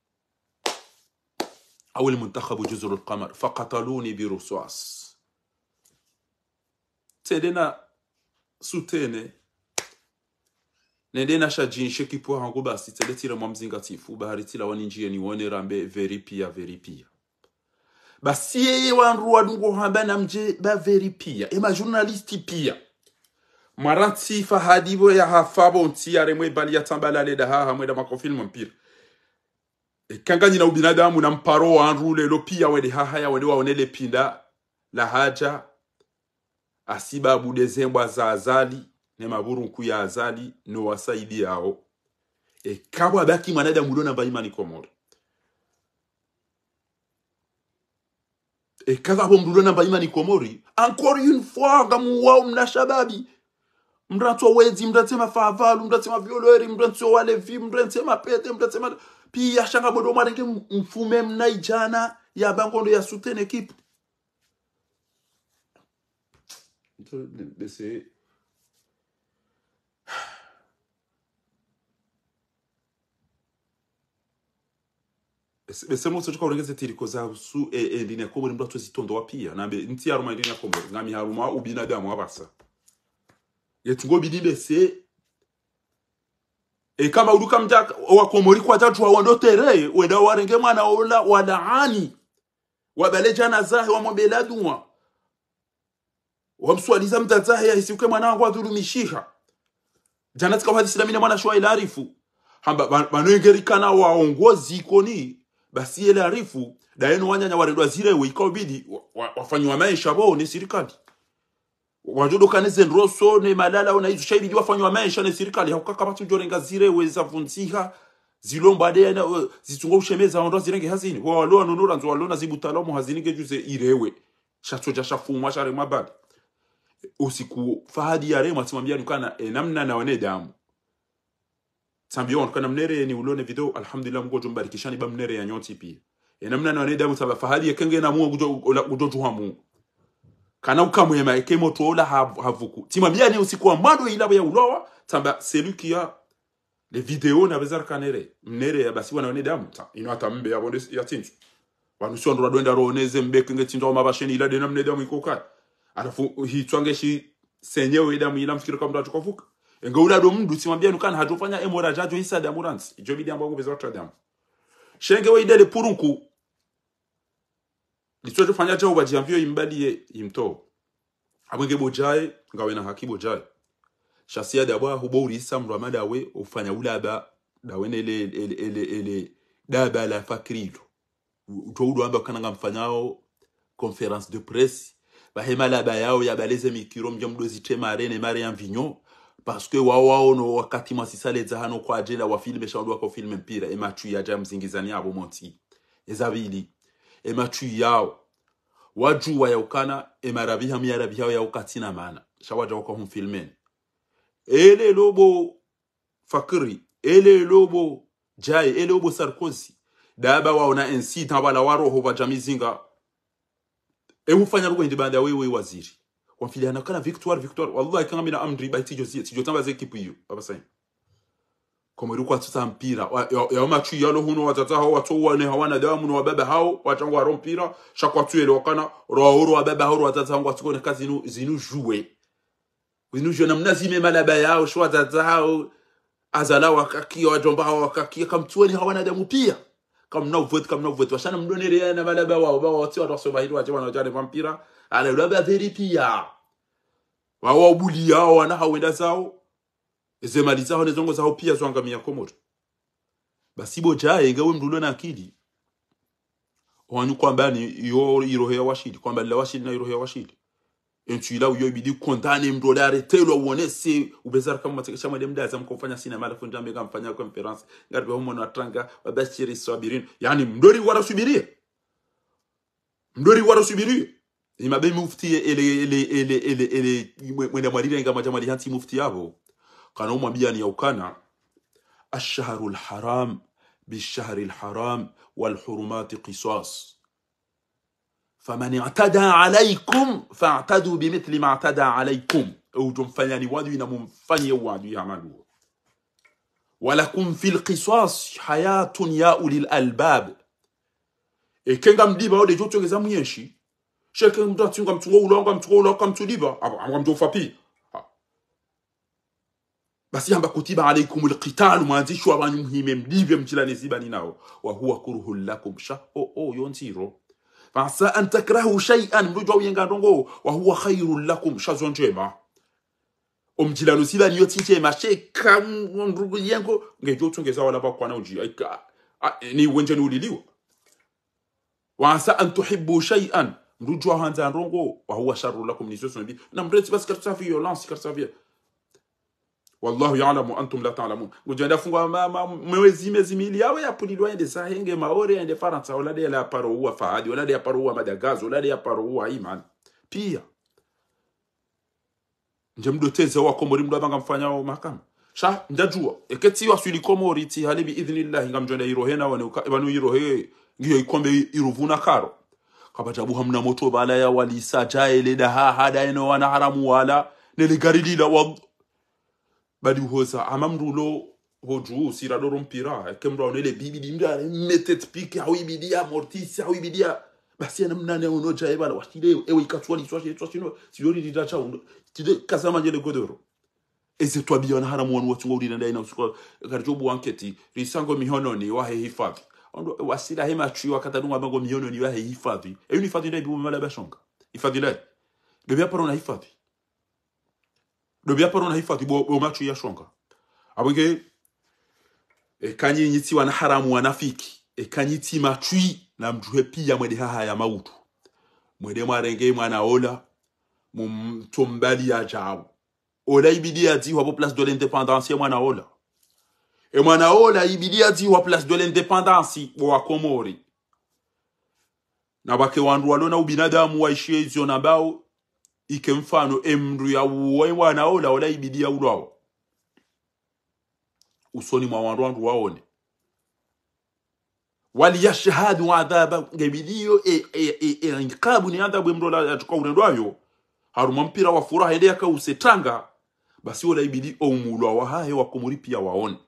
أو المنتخب جزر القمر فقتلوني برصاص تدنا سوتيني Nende na shajin sheki po hango basi teletira mwamzinga tifu baharitila waninjia ni wone rambe very pia basi yeye wanruwa dungo hamba na mje ba very pia ema journalisti pia maranti fahadibo ya hafabo nti ya remwe bali ya tambala leda haha mweda makofilmu mpira kanga nina ubinadamu na mparo wanru lelo pia wede haha ya wede waonele pinda la haja asiba budezembwa za azali ne maburunku ya azali no wasaidi yao kabwa baki mwanadamu mulona mbayimani komore kaza bo mulona mbayimani komori encore une fois gamu wao mnashababi mratso wezi mratsema favalu mratsema violeri mratso wale vi mratsema pete mratsema pia shanga bodo marenge mfume mnaijana ya bangondo ya sutene equipe bese besemo sotoka urengeze tiriko za su ndine komori mndu atozitondo wapia nambe nti haruma ndine komori ngami haruma ubinadamu abasa yetungo bidibe se kama uduka mjaka wakomori kwa tatu waondotere wenda warenge mwana ola walaani wabalejana zahe wa mbeladwa wamswaliza mtazahe yasiuke mwana wangu adhulumishiha jana tika hadisi lamina mwana shwa ila arifu hamba banoengerikana waongozi koni basi ile arifu daeno wanyanya waredwa zirewe ikobidi wafanywa maisha bo ni serikali wajodo kaneze ndroso ne malala ona hizo shaidi wafanywa maisha ne serikali hakaka batu jorenga zirewe za vunziha zilomba de zitungo ushemeza ondo zirenge hazini walo nonora nzo walo na zibutalomo hazini gejuze irewe shachoja shafumwa share mabadi usiku fahadi ya rema timambia nukana namna na wanedamu tambio kana mnere ni ulone video alhamdulillah mgo jombarikishani ba mnere ya nyoti pia namna na wanedamu taba fahadi ya kenge na muo gujo hamu kana ukamwema ekemo tola havuku timambia ni usiku wa mado ila ya ulowa tamba celui qui a les vidéos na bezar kanere mnere ya basi wana wanedamu ino atambe ya bonde ya tinju wanusio ndo doenda roneze mbeke ngetinjo mabasheni ila de namne damu ikokai alafu hitwangeshi senyewe damu ila msikiro kama mtu achokuvuka engaula do mndu simwambia nukana hatofanya emora jajo hisa damu ransi ijobi damu ngo bezota damu shenge we idele purunku litwaje fanya jawo bajiamvio imbali imto abwenge bojaye ngawe na hakibo jaye shasia dabwa hubori samro amadawe ufanya ulaba dawene ele daba la fakrido utoudwa amba kana ngamfanyao conférence de presse bahema laba yao ya baleze mikiro mjamdozi temare ne mare yanvinyo parce que wao no wakati masisale za hano kwa ajela wa filme shaudwa kwa filme mpira ematu ya jam zingizani abo monti ezabili ematu yao wajua ya ukana emarabiha miyarabiha ya ukatina maana shawaja kwa hum filmen ele lobo fakri ele lobo jai ele lobo Sarkozy daba waona NC tabala waro hova jamizinga ufanya rugo ndibanda wewe waziri wamfiliana kana victoire wallahi kama mina amri baiti tijo tamba za equipe hiyo baba sai kama ruko atata mpira ya machu yalo huno watata hao watu wane hawana damu no baba hao watangwa rompira shakwatu ele wakana rohoro wa baba hao watata wangu atukone kazi zinu jouer zinu na mnazime malaba yao shwa watata hao azala wakakia wajomba hao wakakia kamtueni hawana damu pia kama na vote washana mdonere na malaba wao watu watasoma hilo waje wanajana vampira ala ulaba veripia wao ubuli yao wana hawenda zao ezemaliza hone zongo zao pia zwangamia komoro basi bojaye ngawe mdulo na akili wanyu kwamba ni yo irohe washidi kwamba la washidi na irohe washidi entwila uyo ibidi kontane mdola aretelo uonese ubezara kama matekesha mademda za mkofanya sinema la fundambe kama mfanya conference ngarbe homo na tranga wabashiri sabirin yani mdori warasubirie imabe mufti ele mwenda marira ngama jamali hanti mufti yabo kana umwambia ni yaukana ash-shahrul haram bish-shahril haram wal hurumat qisas فمن اعتدى عليكم فاعتدوا بمثل ما اعتدى عليكم او تمفني وادينا ممفني وادي يعملوا ولكم في القصاص حياه يا اولي الالباب ekenga mdiba ode jotongeza myenshi sheke mtatunga mtungo ulonga mtuliba amgamjofapi basi amba kutiba alaykum alqital mwanzishwa abanyu muhime mdibe mjilani zibani nao wa huwa kuruhul lakum sha yonziro فعسى أن تكرهوا شيئا مجوا ينغانونغو وهو خير لكم شازون جيما omjilano sila niyo tinche masheka ndugu yangu ngejo tungeza wala bakwa na uji ni wenje ni uliliwa wa'asa an tuhibbu shay'an mrujwa hanza rongo wa huwa sharru lakum ni soso ndi na mreti basi karta violence karta via wallahu ya'lamu antum la ta'lamun ngojenda fungwa mwezi mezimili yawe yapulilwa ende sahenge maore ende faransa wala de la paro huwa faadi wala de paro huwa madagazo wala de paro huwa iman pia njemdoteze wa komori mdo banga mfanya mahakama sha ndajua eketi wasuli komori ti halibi idhnillah ngamjonda irohena wanu irohe ngiyo ikombe iruvuna karo kabajabu hamna moto bala ya walisa jaile da hada eno wana haramu wala nele garilila wa badi hoza amamrulo hoju sira doro mpira kemra onele bibidi mda metet pique a ibidi amortis a ibidi basi ana mnane unoja ebala washile ewe ikatwali swashino sidori didacha undo tide kasama jele godoro ese twa biona haramu wanu watungo uri ndai na usuko karjobu anketi risango mihononi wa hifadhi ondo wasila hema chui wakatadunga bango mihononi wa hifadhi e uni hifadhi ndai bibu mala bashonga hifadhi lai dobia parona hifadhi bo machu ya shonga abwe kanyi nyiti wana haramu wanafiki kanyiti machui na mjuhe pia mwede haha ya mautu mwede mwarenge mwana ola mtombali ya jabu ola ibidi ya di wapo place de l'indépendance ya mwana ola mwana ola ibidi ya di wapo place de l'indépendance wa Komori na wake wandu walona ubinadamu waishie izio na bao ike mfano emru ya uwe mwana ola ibidi ya ulao usoni mwa wandu waone wali yashhadu adhaba ngebidio inqabu ni adhabu mrola atuka urendwayo haruma mpira wa furaha ile yakausetanga basi wala ibidi omulwa wa hahe wa Komori pia waone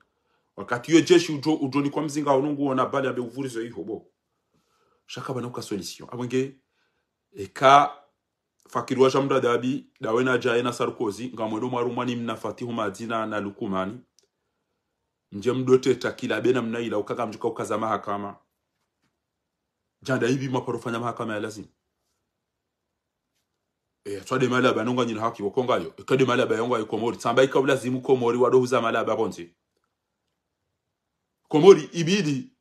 wakati yo jeshi ujoni kwa mzinga onungu ona bali abe uvurizo hiho bo shaka bana solution abenge eka fakirwa jamda dabi dawena jaena Sarkozy ngamwendo marumani mnafatihu madina na lukumani nje mdote takila bena mnaila ukaka mjuka ukaza mahakama janda hivi maporofanya mahakama ya lazima twade malaba nonga nyina haki wokongayo kade malaba yonga Komori samba ka lazimu Komori wadohuza malaba bonzi Komori ibidi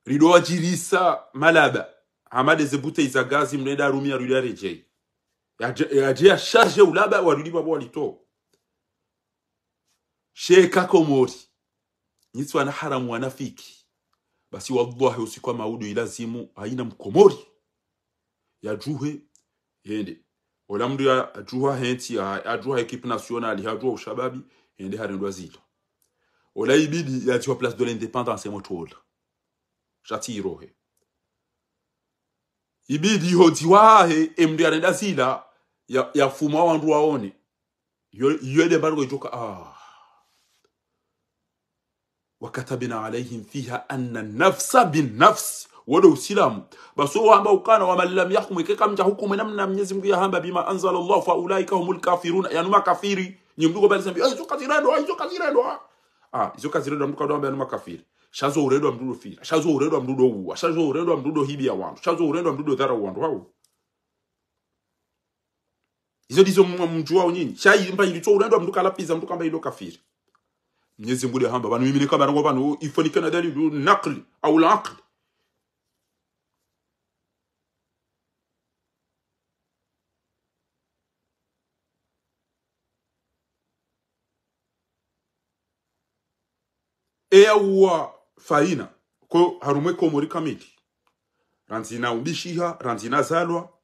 rido ajirisa malaba amade zebute za gazi mnenda rumia rudia rejei ya charge ulaba warudi babo walito sheka Komori nitsi wana haramu wanafiki basi wallahi usikwa maudu ilazimu haina Mkomori ya juhe yende ola mdu ya juha henti ya juha equipe nationale ya juha ushababi yende harendwa zilo ola ibidi ya juha place de l'indépendance motola jatiro he ibidi hodiwa he emdu ya zila ya fuma wandu waone yede bargo joka وكتبنا عليهم فيها أن النفس بالنفس ولو سلام بسوا هم وكان ومن لم يحكم كم جهكم نمنا من يزم بها بما أنزل الله فأولئك هم الكافرون يعني ما كافري يمدوك بالسم أيزو كثيرا أيزو كثيرا مكادوا بأنهم كافر شازو وريدو مدودو فير شازو وريدو مدودو ووا شازو وريدو مدودو هيبيا وان شازو وريدو مدودو ذرا وان واو izo dizo mjua unyini shai mpa ilito وريدو مدودو kala pizza mdudو kamba ilo kafir Mwenyezi Mungu hamba banu mimi kama rango banu ifanikana dalilu naqli au al-aql ewa faina ko harume Komori kamili ranzina ubishiha ranzina zalwa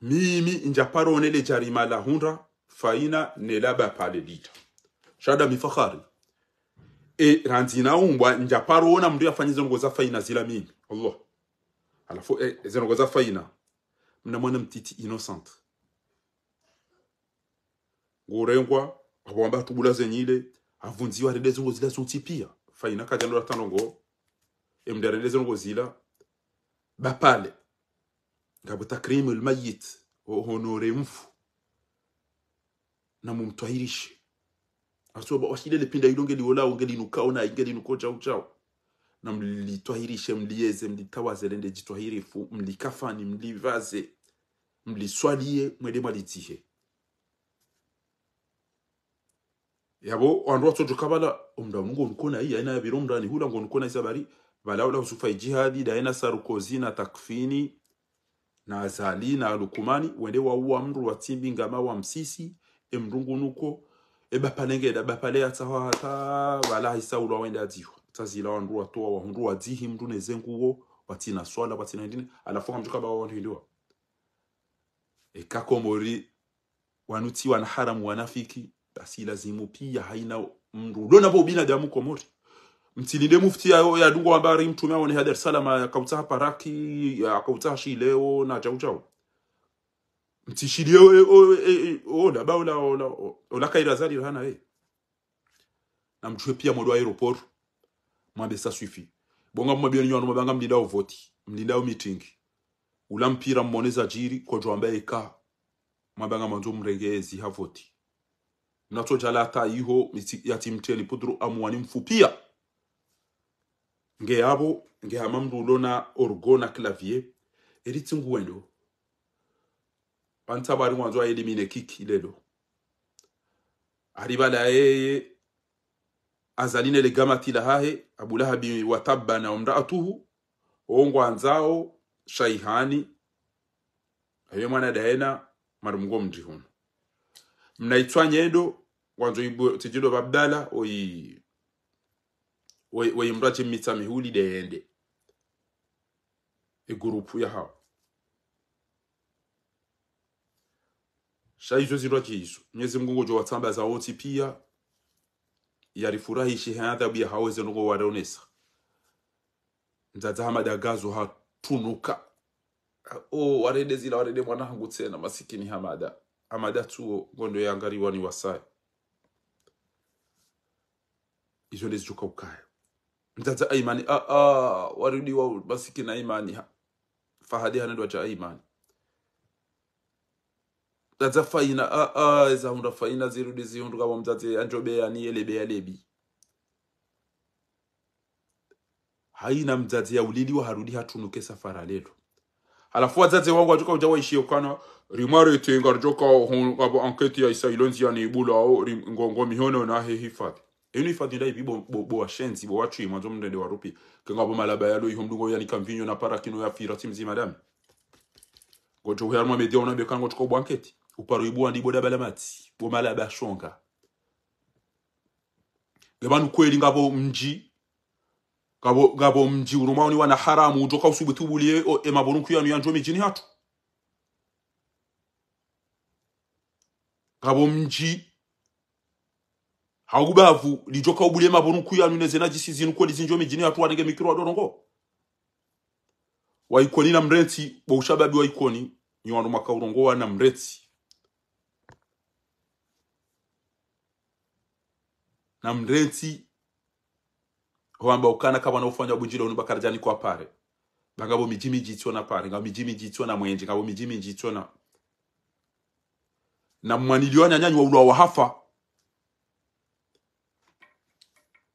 mimi njaparo onele jarima la hundra faina nelaba pale lita shada mifakhari ranzina umbwa njaparo ona mndu yafanyizo ngoza faina zila mimi Allah alafu ezo ngoza faina mna mwana mtiti innocent ngorengwa abamba tubula zenyile avunziwa redezo ngozila sontipia faina kajano tanongo emderedezo ngozila bapale ngabo takrim almayit honore mfu na mumtwahirishe asoba washile lepinda ilonge liwola ongeli nukaona ingeli nukoja uchao na mlitwahirishe mlieze mlitawaze lende jitwahirifu mlikafani mlivaze mliswalie mwede mwalitihe yabo wandu watoto kabala umda mungu nkona hii aina ya biromda ni hula ngo nkona isabari balaula usufa jihadi daena Sarkozy na takfini na azali na lukumani wende wa mru watimbi ngama wa msisi emrungu nuko ebapanenge da bapale atawa hata wala hisaulu wenda aziho tazila wandu watoa wa hundu wazihi mdu nezenguo watina swala watina ndine alafunga mtuka bawa wandu hindiwa Komori wanuti wana haramu wanafiki basi lazimu pia haina mdu lona bo binadamu Komori mtilinde mufti ya dungo ambari mtume wone Dar es Salaam akautaha paraki akautaha shileo na jaujau mtishilio la baula ola kaira zali hana na mchwe pia modo aeroport mwambe ça suffit bonga mwabio nyo mwabanga mlinda voti mlinda meeting ula mpira mmoneza jiri kwa jwamba eka mwabanga manzo mregezi ha voti nato jala ta iho ya timteni pudru amwani mfupia nge yabo nge hamamrulo na orgo na clavier eritingu wendo pantabari mwanzo elimine kiki lelo aribala yeye azaline le gamati la hahe Abu Lahabi wa tabba na umraatuhu ongo anzao shaihani ayo mwana daena marumgo mjihun mnaitwa nyendo wanzo ibu tijilo babdala oyi mrache mitami huli deende grupu ya hao shaizo ziroji hizo Mwenyezi Mungu jo watamba za oti pia yarifurahishi hadha bia haweze nugo wadaonesa nzaza Hamadagazo hatunuka warede zila warede mwanangu tena masikini Hamada tuo gondo ya ngari wani wasai izo ndizuka ukaya nzaza Aimani warudi wa masikini Aimani Fahadi hanedwa cha Aimani nzaza faina eza hunda faina zirudi zihundu kama mzaze anjobe ya ni elebe ya lebi haina mzaze ya ulili wa harudi hatunuke safara lelo halafu wazaze wangu wajuka ujawa ishi yokana rimare tenga rjoka habo anketi ya isa ilonzi ya ni ibula o ngongo mihono na hifadhi enu hifadhi ndai bo washenzi bo wachi mwanzo mndende warupi kenga bo malaba yalo ihomdungo ya ni kamvinyo na parakino ya firati mzima dami gojo huyarma media unabe kango choko anketi uparo ibu ndi boda balamati bo malaba shonga gebanu kweli ngabo mji urumauni wana haramu ujoka usubutubulie emabonunku yanu yanjo mijini hatu ngabo mji haubavu lijoka ubulie mabonunku yanu neze najisi zinu kweli zinjo mijini hatu wanenge mikiro wadorongo waikoni na mreti bo ushababi waikoni ni wanu makaurongo wana mreti na mreti Wamba ukana kama na ufanya bunjilo unubakarjani kwa pare bangabo mijimi jitona pare ngabo mijimi jitona mwenje ngabo mijimi jitona na mwaniliona nyanyi wa ulwa wahafa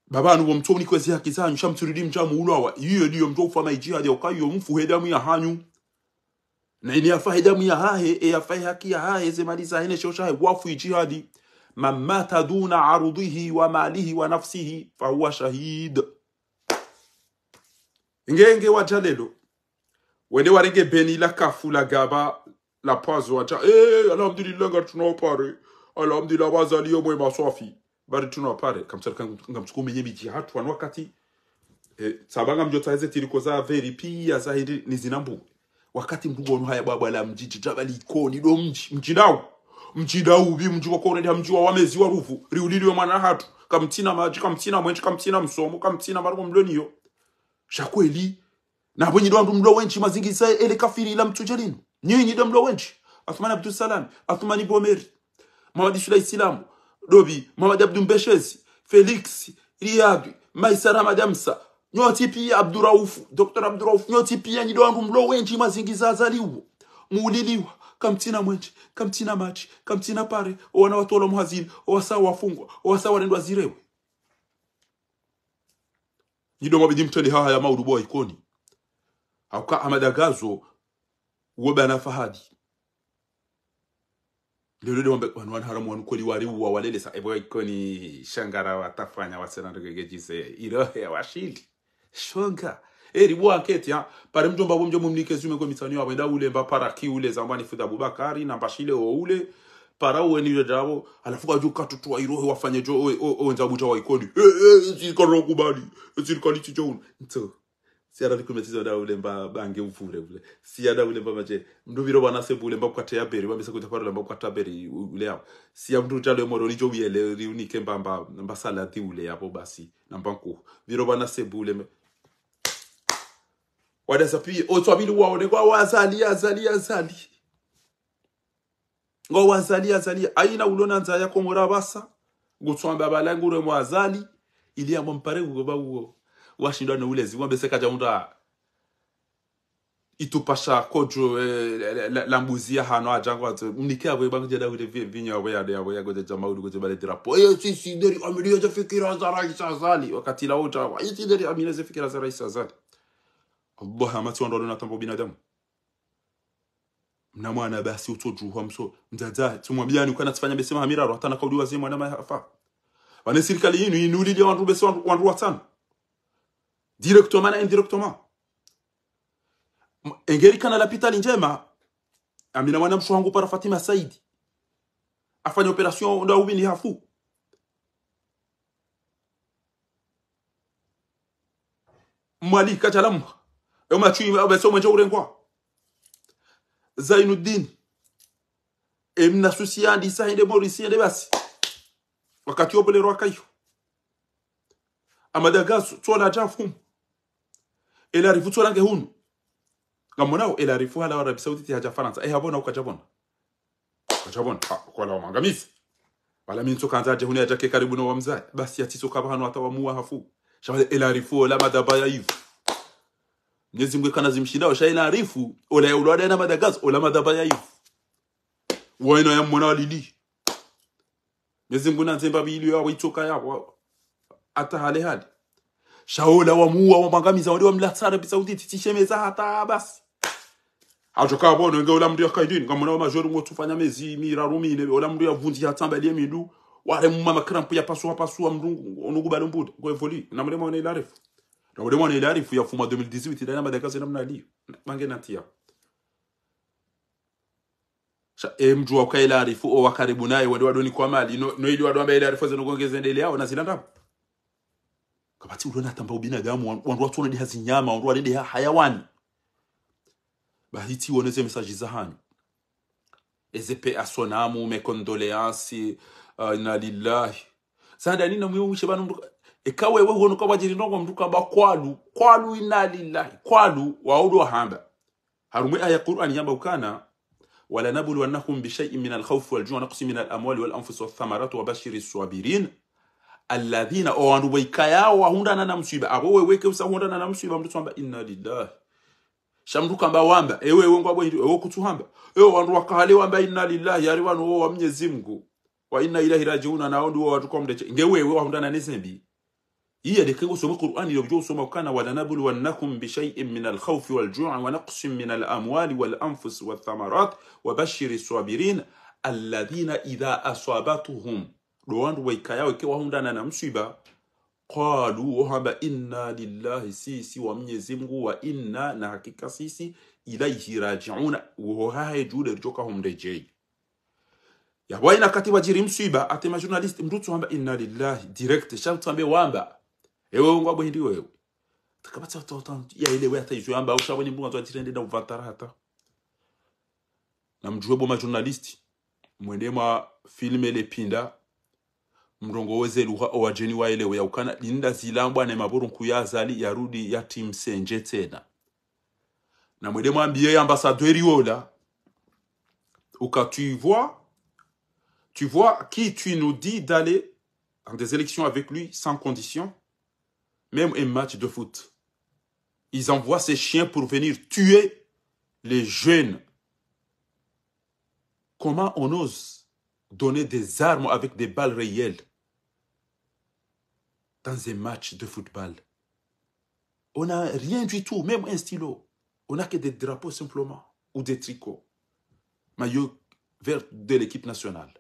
baba nubo mtoni kwezi haki zanyu shamturidi mjamu ulwa wa hiyo ndiyo mjo ufama ijihadi okayo mfu hedamu ya hanyu na ini afa hedamu ya hahe afa haki ya hahe zemaliza hene shoshahe wafu ijihadi mamata duna arudihi wa malihi wa nafsihi fahuwa shahid ngenge wajalelo wende warenge beni la kafu la gaba la pazo waja alhamdulillah ngar tunopare alhamdulillah wazali yo mwe maswafi bari tunopare kamtsarika ngamtsukume nyebiji hatu wan wakati sabanga mjota hize tiriko za veri pia za hidi nizinambu wakati mbugo no haya baba la mjiji jabali koni do mjidau bi mjiwa kwa unadia mjiwa wamezi wa rufu riulili wa mwana hatu kamtina maji kamtina mwenchi kamtina msomo kamtina marumo mloniyo shakweli na bonyi do mlo wenchi mazingisa ele kafiri ila mtujelinu nyinyi do mlo wenchi Athman Abdul Salam Athmani Bomeri Muhammad Shula Islam Dobi Muhammad Abdul Mbeshezi Felix Riyad Maisara Madamsa nyoti pia Abdurauf Dr. Abdurauf nyoti pia nyido mlo wenchi mazingisa azaliwa muuliliwa kamtina mwenchi kamtina machi kamtina pare wana watola muhazini wasa wafungwa wasa warendwa zirewe nyido mabidi mtende haha ya maudu boy ikoni hauka Hamadagazo woba na Fahadi lelode wana haramu wanukoli wari uwa walele sa ebo ikoni shangara watafanya wasena ndegejise irohe ya washili shonga ribuwa anketi ya pare mjomba mjo mumnike zume kwa mitani wa wenda ule mba para ki ule zambani fuda Abubakari na mbashile o ule para uwe niyo jabo alafuka juka tutuwa irohe wafanye jo owenza buja wa ikoni zirikaro kubali zirikali chicho nto siada likumetiza wenda ule mba bange ufure ule siada ule mba maje mdubiro wana sebu ule mba kwa teyaberi wambisa kutapara mba kwa taberi ule hao siya mtu jalo moro nijo wiele riunike mba salati ule hapo basi na mbanku viro wana sebu ule wadasapi otwabili waone kwa wazali ngo wazali aina ulona nzaya ko murabasa gutswamba balangure mwazali ili ya mpare ugoba uo washindwa na ulezi wambe seka jamunda itupasha kojo la mbuzi ya hano ajangwa to mnike abo bangu jeda ule vinya abo ya goje jamaa ule goje bale drapo si deri amiri ya fikira za rais azali wakati la uta si deri amiri za fikira za rais azali Allah amatu ndo na tambo binadamu na mwana basi utojuha mso mzaza tumwambiani ukana tufanya besema hamira ro hata kaudi wazimu na mafa wana serikali yenu inuli ya wantu besi wantu watano directement na indirectement engeri kana la pitali njema amina mwana msho wangu para Fatima Saidi afanya operation nda ubini hafu mwali kajalam yoma chui abeso mwenje urengwa Zainuddin emna susiandi sahinde morisi ende basi wakati obole rwakayo amadagazo tola jafu ela rifu tola ngehunu ngamonao ela rifu hala Arabia Saudite haja France habona ukajabona kwa la mangamizi wala minso kanza je huni ajake karibu no wamzai basi atiso kabano atawamua hafu shamale ela rifu la madabaya hivi Mwenyezi Mungu kana zimshindao shaina arifu ola ya ulwada na madagazo ola madabaya hivi waino ya mwana walili Mwenyezi Mungu nanzemba bili ya waitoka yao ata hali shaola wa muwa wa mangamiza wali wa mlatsa Arabia Saudite tishemeza hata basi ajoka bono ngola mndu yakaidini ngamona wa majori ngotufanya mezi mirarumine ola mndu yavunji hatamba liye mindu wale mama krampu ya pasua mndu onugubala mbuda kwa evoli na mlemo na ilarifu na mlemo na ilarifu ya fuma 2018 ila madagazi namna ali mangena tia mjua ukaila arifu o wakaribu naye wende wadoni kwa mali no ili wadu ambaye ile arifu zeno gongeze ndele yao na zilanda kabati ulona tamba ubinadamu wandu watu wana hazi nyama wandu wana hayawani bahiti woneze message za hanyu ezepe asonamu me condoléances inna lillahi sanda nina mwe mwishe bana mndu ekawe wewe hono kwa bajiri ndongo mndu kamba kwalu inna lillahi kwalu waudu hamba harumwe aya Qur'an yamba ukana ولا نبلونكم بشيء من الخوف والجوع ونقص من الأموال والأنفس والثمرات وبشر الصابرين الذين أوانوا بيكايا وهندنا نمسيبا أبوه ويكوسا هندنا نمسيبا مدتوانبا إنا لله شامدو كamba wamba ewe wengwa bwe ewe kutuhamba ewe wandu wakahale wamba inna lillahi yari wanu wa Mwenyezi Mungu wa inna ilahi rajiuna na ndio watu kwa mdeche ngewe ewe wahundana nezembi Iya dekengo soma Qur'an yobjo soma kana wala nabluwannakum bi shay'in min al-khawfi wal-ju'i wa naqsin min al-amwali wal-anfus wath-thamarat wa bashiris sabirin alladhina idha asabatuhum dowandu waikaya wake wahundana na msiba qalu wahaba inna lillahi sisi wa Mwenyezi Mungu wa inna na hakika sisi ilayhi raji'un wa haye jude joka humrejei ya waina katiba jiri msiba atema journalist mrutu wamba inna lillahi direct shautu ambe wamba ewe ngwabo hindi wewe takabata toto ya ile wewe hata izo amba ushabonye mbunga to atirende na uvantara hata na mjue boma journalist mwendema filme le pinda mrongo weze luha owajeni wa ile wewe ukana linda zilambwa na maburu nkuyazali yarudi ya team senje tena na mwendema ambiye ambassadeur yola uka tu vois qui tu nous dis d'aller dans des élections avec lui sans condition. Même un match de foot. Ils envoient ces chiens pour venir tuer les jeunes. Comment on ose donner des armes avec des balles réelles dans un match de football? On n'a rien du tout, même un stylo. On n'a que des drapeaux simplement, ou des tricots. Maillot vert de l'équipe nationale.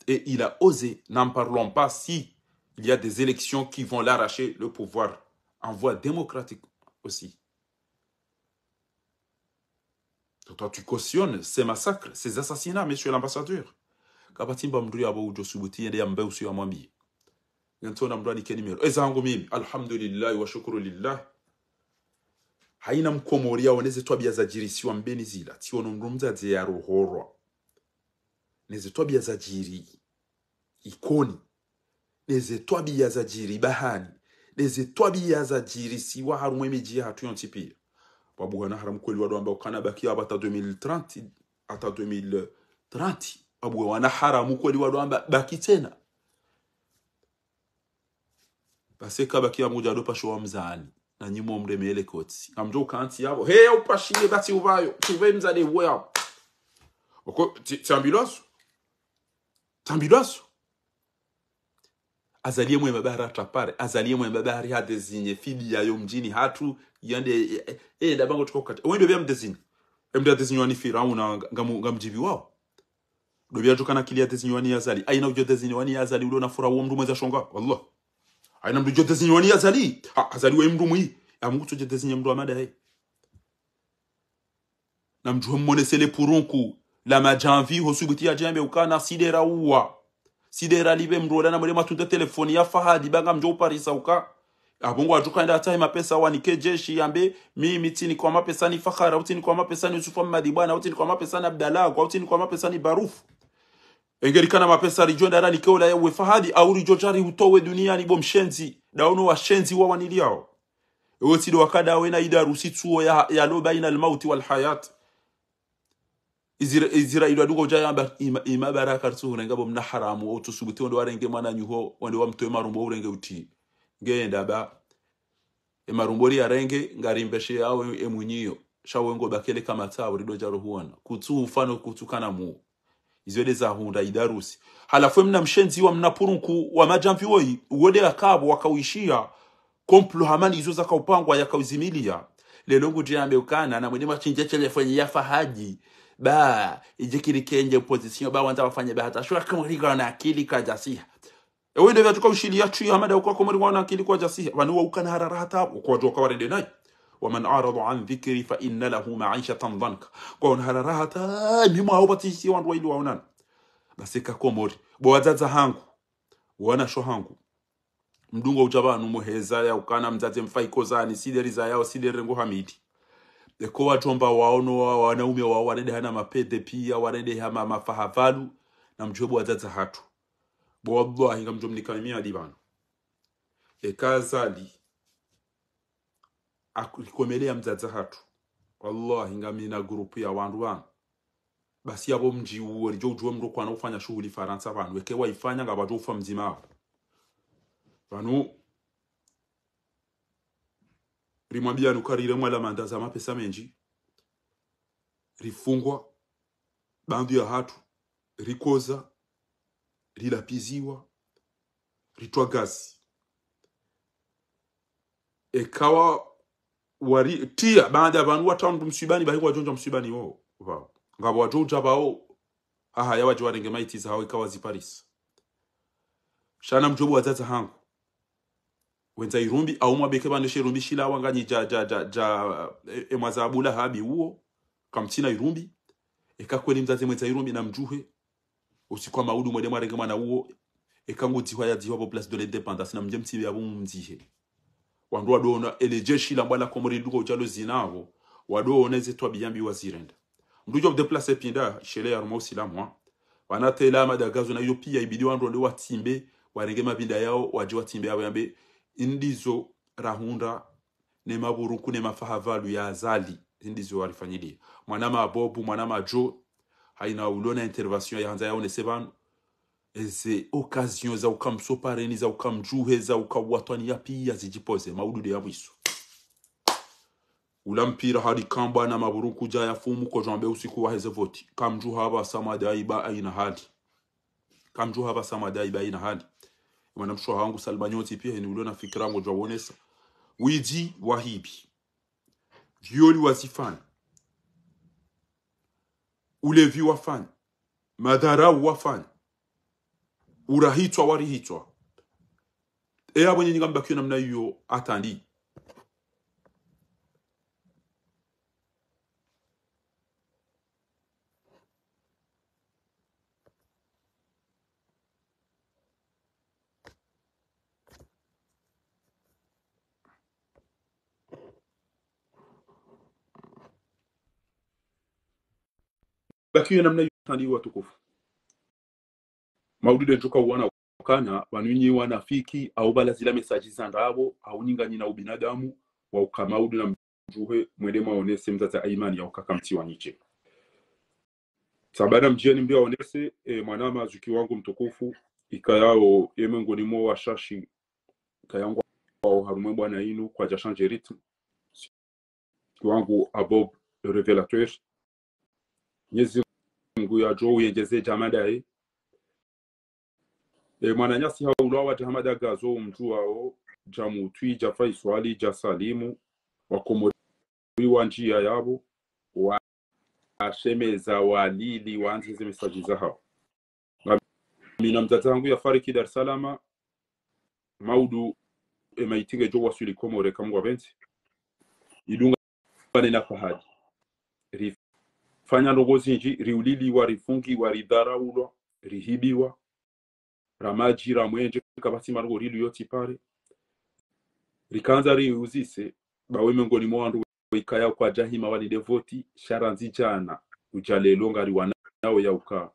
Et il a osé, n'en parlons pas si il y a des élections qui vont l'arracher le pouvoir en voie démocratique aussi. Donc toi, tu cautionnes ces massacres, ces assassinats, monsieur l'ambassadeur. Kabatimba mduri abo ujo subuti yende yambe usi ya mwambi. Yantona mdwani kenimero. Ezangu mimi, alhamdulillah wa shukuru lillah. Haina mkomoria waneze twabia za jirisi wa mbeni zila. Tiono mrumza ze ya rohorwa. Neze twabia za jiri. Ikoni. Neze twabia za jiri bahani. Neze twabia za jiri siwa harumwe meji hatu yontipi. Wabu wana haram kweli wadu amba ukana baki hata 2030. Hata 2030. Wabu wana haram kweli wadu amba baki tena. basi kabakia moja dopa showa mzani na nyimo mremele koti amjo kanti yabo hey upashile bati uvayo tuve mzade wewe oko tambiloso azalie mwe mabara trapare azalie mwe mabara ya dezinye fidi ya yo mjini hatu yande dabango tukokata wende bya mdezinye mda dezinye wani firauna ngamjibi wao do bya tukana kilia dezinye wani yazali aina ujo dezinye wani yazali ulo na fura wo mdu mweza shonga wallah aina mdu jo dezinye wani yazali azali we mdu mwi amuto jo dezinye mdu amada he na mdu mmone sele purunku la majanvi hosubuti ya jambe ukana sidera uwa sidera libe mrola na mwe matunde telefoni ya Fahadi banga mjo parisa uka abongo atukanda hata mapesa wanike jeshi yambe mimi tini kwa mapesa ni Fakhara utini kwa mapesa ni Yusufu Madibana utini kwa mapesa ni Abdallah kwa utini kwa mapesa ni Barufu engerikana mapesa rijonda rani keola yewe Fahadi au rijojari utowe duniani bomshenzi daono washenzi wa waniliao wote do wakada wena idarusi tuo ya lo baina al-maut wal hayat izira idadugo jaya ima baraka tsuhura ngabo mna haramu o tusubuti ndo warenge mwana nyuho wande wamtoe marumbo urenge uti ngenda ba marumbori yarenge ngarimbeshe yawe emunyiyo shawe ngo bakele kama tawo rido jaro huona kutu ufano kutukana mu izwede za hunda idarusi halafu mna mshenzi wa mnapurunku wa majamvi woi uwode akabo wakawishia komplo hamani izo za kaupangwa yakauzimilia lelo ngujambe ukana na mwenye machinje telefoni ya Fahadi ba ijikiri kenje position ba wanta wafanye ba hata shwa kama riga na akili ka jasiha wende vya tukawshilia tu hamada uko kama riga na akili kwa jasiha wanu ukana harara hata uko joka warende nayo waman arada an dhikri fa inna lahu ma'ishatan dhanka kwa harara hata mimo haubati wandu wailu waonana basi kakomori bo wazaza hangu wana sho hangu mdungo uchabanu muheza ya ukana mzaze mfaiko zani sideri za yao sideri ngo hamidi eko watomba waono wanaume wao warede hana mapede pia warede hama mafahavalu na mjobu wazaza hatu bo wallahi ngamjomnikamia dibana ekazali akukomelea mzaza hatu wallahi ngamina grupu ya wandu wana basi yabo mji uwo rijo ujwe mro kwa na ufanya shughuli Faransa vanu weke waifanya ngabajo ufa mzima vanu rimwambia nukarire mwala mandaza mapesa menji rifungwa bandu ya hatu rikoza rilapiziwa ritwa gazi ekawa wari tia banda abantu watandu msibani bahi wajonja msibani wao vao ngabo wajonja bao aha yawaje warenge maiti za hao ikawa ziparis shana mjobu wazaza hangu wenza irumbi au mwabeke baneshe irumbi shila wanganyi emwazabula habi uo kamtina irumbi ekakweni mzaze mwenza irumbi na mjuhe usikwa maudu mwede mwarenge mwana uo ekangu tiwa ya diwa po place de l'indépendance na mjemti ya bumzihe wandu wadona elejeshi la mbala komori nduko ujalo zinavo wadona zetwa biyambi wazirenda ndujo deplacer pinda shele ya rumo silamwa wanatela madagazo na yopia ibidi wandu ndo watimbe warenge mabinda yao waje watimbe yao yambe indizo rahunda ne maburuku ne mafahavalu ya azali indizo walifanyilia mwanama bobu mwanama jo haina ulona intervention ya hanza yao ne sebanu eze occasion za ukamso pareni za ukamjuhe za ukawatwani ya pia zijipose maudude ya mwisu ulampira hadi kamba na maburuku jaya fumu ko jambe usiku wa heze voti kamjuha haba samadai ba aina hadi kamjuha haba samadai ba aina hadi mwana msho wangu Salmanyoti pia ni ulona fikra ngo jawonesa wiji wahibi violi wasifanya ulevi wafanya madhara wafanya urahitwa warihitwa abonye ngamba kyo namna yo atandi bakyo namna yo atandi watukufu maudude ntoka uwana kana wanunyi wanafiki au bala zila message zangabo au nyingani na ubinadamu wa ukamaudu na mjuhe mwede maonese mzaza aimani ya ukakamti waniche sabana mjeni mbia onese mwanama zuki wangu mtukufu ikayao yemengoni mo washashi kayangu harume bwana inu kwa changer rythme wangu abob revelateur Mwenyezi Mungu ya jo yengeze jamadae mwana nyasi haulwa wa jamada gazo mtu wao jamu twi jafa iswali jasalimu wakomori wa njia yabo wa ashemeza walili waanze zimesaji za hao mina mzazi wangu ya fariki Dar es Salaam maudu emaitige jo wasuli komore kamwa benzi idunga na fahadi rifanya ndogozi nji riulili wa rifungi wa ridara ulo rihibiwa ramaji ramwenje kabasi margo rilu yoti pare rikanza riuzise bawe mengoni mwandu ikaya kwa jahima wali devoti sharanzi jana ujalelo ngari wanao ya uka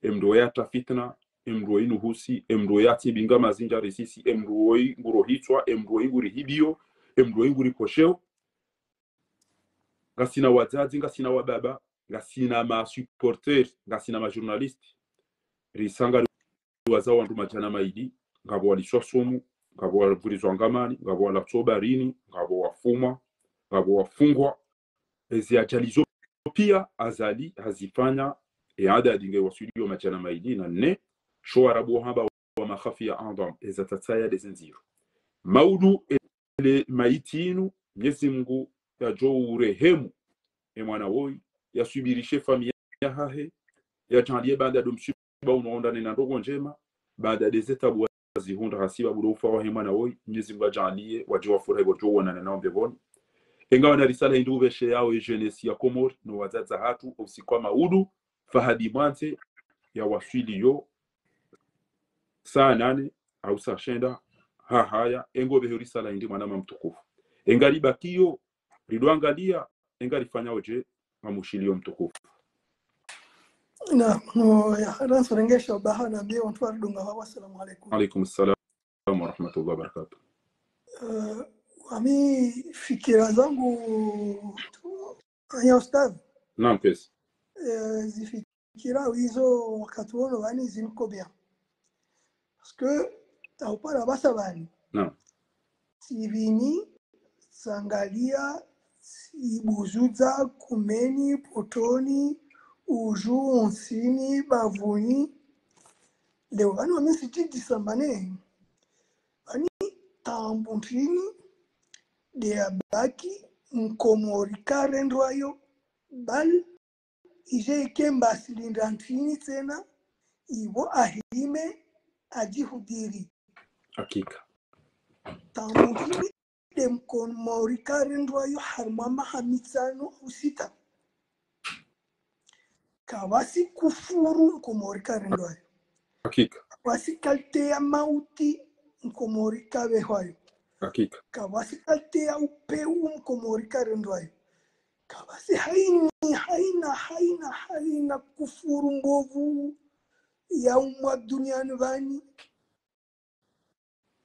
emdo yata fitna emdo inu husi emdo yati binga mazinja resisi emdo nguro hitwa emdo nguri hibio emdo nguri posheo ngasina wazazi ngasina wababa ngasina ma supporter ngasina ma journaliste risanga wazao wandu majana maidi ngabo waliswa somu ngabo walivulizwa ngamani ngabo walatobarini ngabo wafuma ngabo wafungwa ezi ajalizo pia azali hazifanya ada dinge wasudio majana maidi na ne sho arabu haba wa makhafi ya andam eza tatsaya dezenziru maudu ele maitinu Mwenyezi Mungu ya jo urehemu mwana woi ya subirishe familia hahe ya janlie banda domsu ba unaonda nina ndogo njema baada de zetabu zihunda hasiba burufa wa mwana woi Mwenyezi Mungu ajalie wajiwa furaha bojo wana na naombe boni ingawa na risala indubeshe yao jeunesse ya Komori no wazaza hatu usikwa maudu fahadi mwanze ya waswili yo saa 8 au saa 9 haya engo beho risala indi mwana mtukufu engali bakio ridwangalia engali fanya oje mamushilio mtukufu na no ya hadan sorengesha bahana bi watu wadunga wa assalamu alaykum. Alaykum assalam wa rahmatullahi wa barakatuh. Ami fikira zangu ya ustadh. Naam pesa. Zifikira hizo wakati wono wani zinko bien. Parce que taupara basa bani. Naam. Sivini sangalia ibuzuza kumeni potoni uju onsini bavuni leo wanu wamesiti disambane ani tambuntini de abaki mkomori karendwayo bal ije kemba silindantini tena ibo ahime ajihudiri hakika tambuntini de mkomori karendwayo harmama hamitsano usita kawasi kufuru mkomori karendwayo hakika kawasi kaltea mauti mkomori kabehoyo hakika kawasi kaltea upeu mkomori karendwayo kawasi haina kufuru mbovu ya umwa duniani vani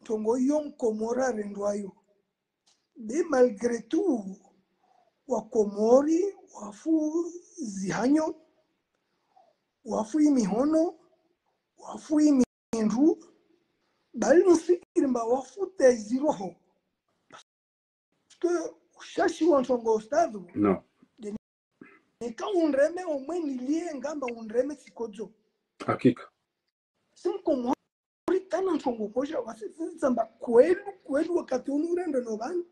tongo yo mkomora rendwayo de malgré tout wakomori wafu zihanyo wafu imihono wafu imindu bali nusikirimba wafu teziroho que ushashi wantongo ustadhu no nika unreme omweni liye ngamba unreme sikodzo hakika simkomori tana ntongo koja wasizamba kwelu wakati unurendo no bani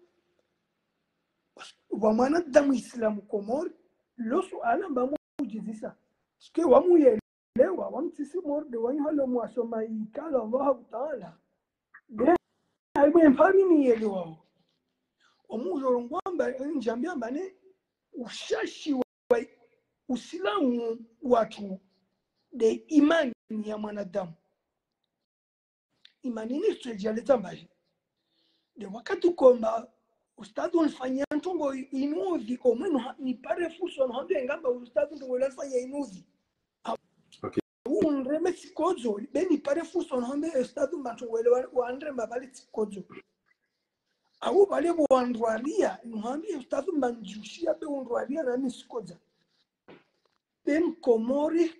wamana damu islamu komori losu alamba mujizisa ske wamu yelewa wamtisi morde wanyalo mwasoma ikala Allah Taala de albe mfari ni yelewa omujo ngwamba njambia bane ushashi wa usilamu watu de imani ya mwanadamu imani ni tujaleta mbali de wakati komba ustadhi unafanya ntongo inuzi omwenu ni pare fuso no hande ngamba ustadhi ntongo unafanya inuzi unreme sikodzo beni pare fuso no hande ustadhi mbantongo waandre mbali sikodzo au bale boandwaria no hande ustadhi mbanjushia be ondwaria na sikodzo ben komori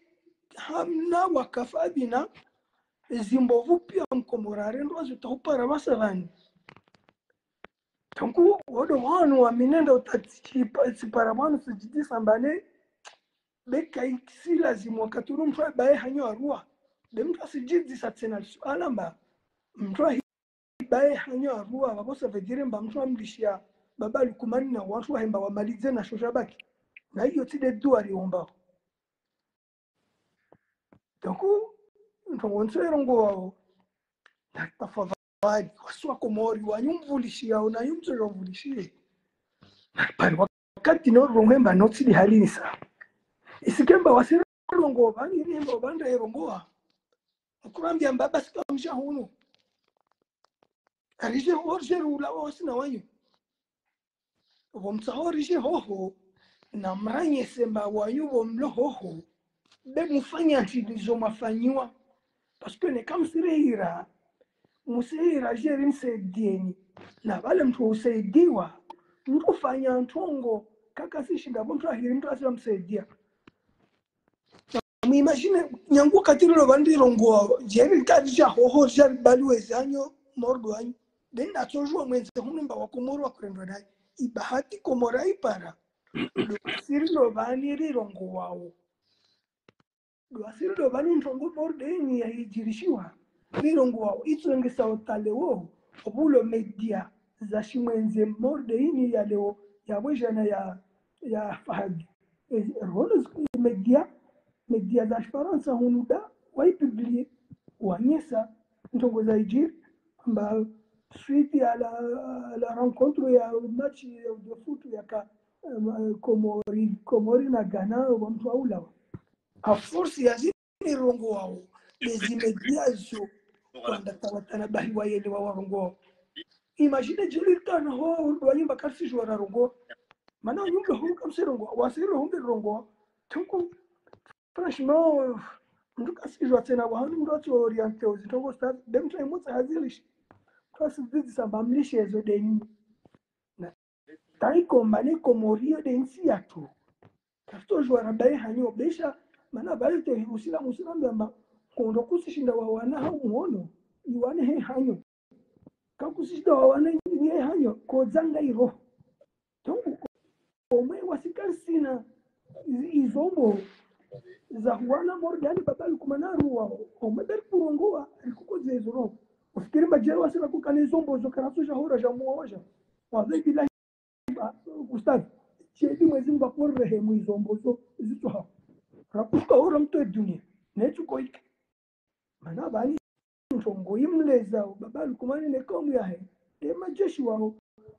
hamna wakafabina zimbovu pia mkomorare ndo zitahupara basavani Tangu wodo wanu wa minenda utatichipa siparamanu sijidi sambane beka iksi lazima wakaturu mtu bae hanyo arua de mtu sijidi satsena alamba mtu bae hanyo arua wabosa vejire mba mtu amlishia baba lukumani na watu hemba wamalize na shoshabaki na hiyo tide dua riomba tangu ntongonse rongo wao na tafadhali waswa komori wanyumvulishia na yumzo yovulishie pari wakati no rongwemba notsidi halini sa isikemba wasira rongo bani rimba banda erongoa kurambia mbaba sikamsha hunu arije horje rula wasina wanyu bomsahorije hoho na mranye semba wanyu bomlo hoho be mufanya ntilizo mafanywa parce que ne kamsirira musira jeri msedieni na wale mtu usaidiwa mtu ufanya ntongo kaka si shinda mtu ahiri mtu asira msaidia muimagine nyangu katiro bandiro ngo jeri kadija hoho jeri baluezanyo mordo anyo den atojua mwenze hunumba wakomoro wakurendo dai ibahati komora ipara do sirilo bani rirongo wao do sirilo bani ntongo morde ni yajirishiwa rirongo wao itsongesa otalewo obulo media za shimwenze morde ini ya leo ya wejana ya fahadi ronos media za Faransa hunuda waipublie wanyesa ntongo za ijiri amba suite à la rencontre ya match de foot ya ka Komori na Ghana wa mtu aula a force ya zini rongo wao bezimediazo kwanda tawatana bahi wa yele wa rongo imagine jelitana ho wanyimba kasi jwara rongo mana nyumba ho kamse rongo wasiro hombe rongo tunku franchement nduka si jwa tena wa hanu ndo to oriente aux tongo stade dem time motsa hazilish kasi vidi samba mlishezo deni na taiko mane Komorio densi yatu kasto jwara bae hanyo besha mana bale te usila musila mbamba kondo kusishinda wa wana hao muono iwane he hanyo kakusishinda wa wana he hanyo kozanga iro tongu komwe wasikansina izombo za wana morgani babalu kumanaru wao omeder kurongoa alikuko zezoro ufikiri majero wasila kukane zombo zo karaso jahora jamuoja wazi bila Gustavo chedi mwezi mbakoro rehemu izombo zo zito ha rapuka ora mto dunia netu koika mana bani ntongo imleza babalu kumani ne komu yahe de majeshi wao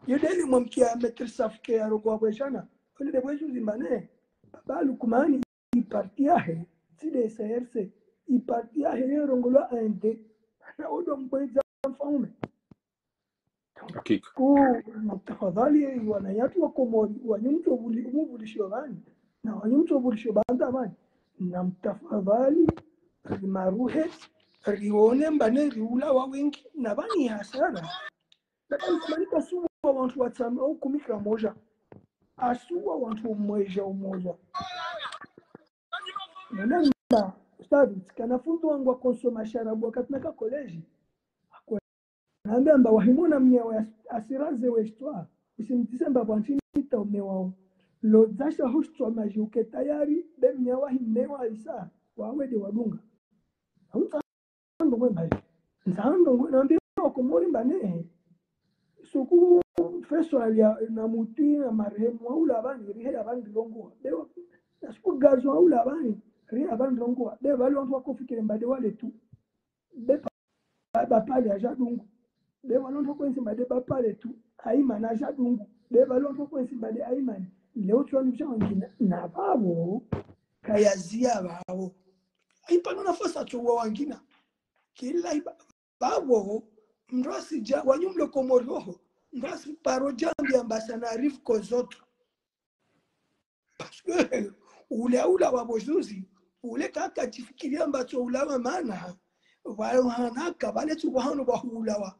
yedeli mwamkia metri safke ya rogo wabeshana kule de bwezu zimbane babalu kumani iparti yahe side SRC iparti yahe rongolo ande na odo mbweza mfaume hakika tafadhali wanayatu wa Komori wanyumto umuvulisho gani na wanyumto vulisho banda amani na mtafadhali maruhe rione mbane riula wa wengi na bani hasara lakini kumalika suwa wantu watsame au kumika moja asuwa wantu umoja nenda ustadi kana fundo wangu wa konsoma sharabu wakati naka college naambia mba wahimona mnyawa asiraze westwa usimtise mba bwanchini taumewao lozasha hustwa majuke tayari be mnyawa himewa isa wawede wadunga ndo ngwe nzando ngwe naambia Komori mbane suku festival ya na muti na marehemu aula bani rihe abandi longo dewa suku gazo aula bani rihe abandi longo de bali wantu wakofikire mbade wale tu de baba pale ajadungu de walonto kwensi mbade bapale tu aimana ajadungu de walonto kwensi mbade aimani leo tu wangina na babo kayazia babo aipano nafasa tu wangina kila babo mrasi ja wanyumlo Komori mrasi paro jambi ambasana arif kozoto parce que ula wabozuzi ule kaka jifikiria mbacho ulawa maana wale hanaka wale tu wahano bahulawa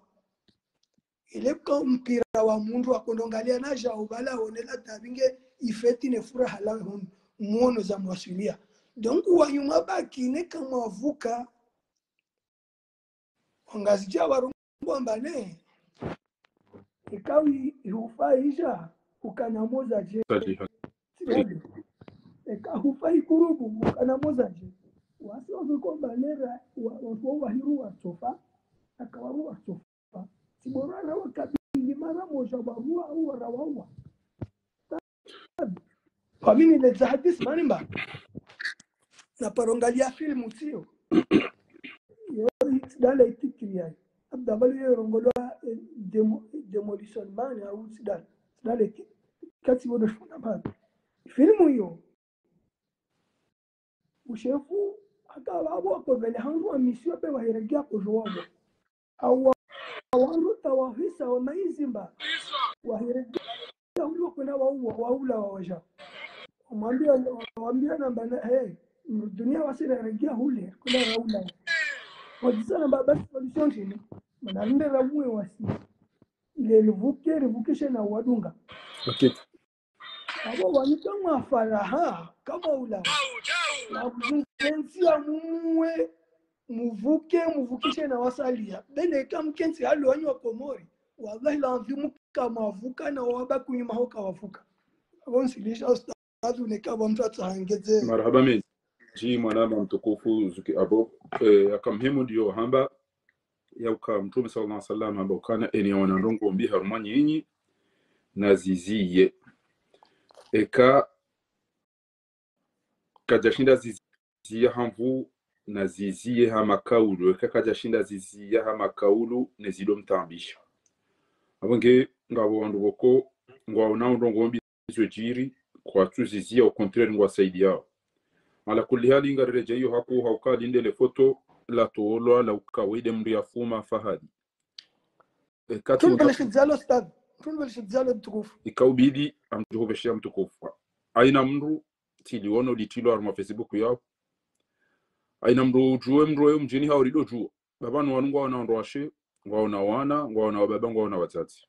ile kwa mpira wa mundu akondongalia na jao bala onela tabinge ifeti ne furaha la muono za mwasilia donc wanyuma baki ne kama vuka ngazija warungu mbane ikawi hufaisha ukanamoza je sahiha sibali hufai kurubu ukanamoza je wasi kwa balera watu wahiru wasofa akawaru wasofa siborana wakabili mara moja barua au warawawa kwa mimi ile hadith manimba na parongalia filmu sio yo dale tikria abda bali rongola demolition man au dale kati bodo shuna ba filmu hiyo ushefu akawa kwa vile hangu wa misio pe wahiregia kujua au wangu tawafisa wa maizimba wahiregia ulio kuna waula wawaja wambia namba hey dunia wasira regia hule kuna waula wajisana baba solution chini manalinde ramwe wasi ile revukishe na wadunga okay abo wanikamwa faraha kama ula na kuzensia muwe muvukishe na wasalia bene kamkensi halo wanyo komori wallahi la mvimu kama wavuka na waba kunyima hoka wavuka abonsilisha ustadhu ne kama mtu atahangeze marhaba mimi ji mwanama mtukufu zuki abo akamhemu ndio hamba yauka mtume sallallahu alaihi wasallam amba kana eni wanandongo mbi harumanyi yinyi naziziye eka kajashinda ziziye hamvu naziziye hama kaulu eka kajashinda ziziye hama kaulu nezido mtambisha abonge ngabo wandu boko ngwa ndongo mbi zojiri kwa tuziziye au contraire ngwa saidi yao ala kulli hali ingareje hiyo hapo haukali ndele foto la toolo la ukawide mri afuma fahadi tun balishizalo stad tun balishizalo mtukufu ikaubidi amjihobeshia mtukufu aina mru tiliono litilo arma Facebook yao aina mru juwe mru mjini hao rido juo babanu wanungwa wanaondwashe ngwaona wana ngwaona wababa ngwaona watati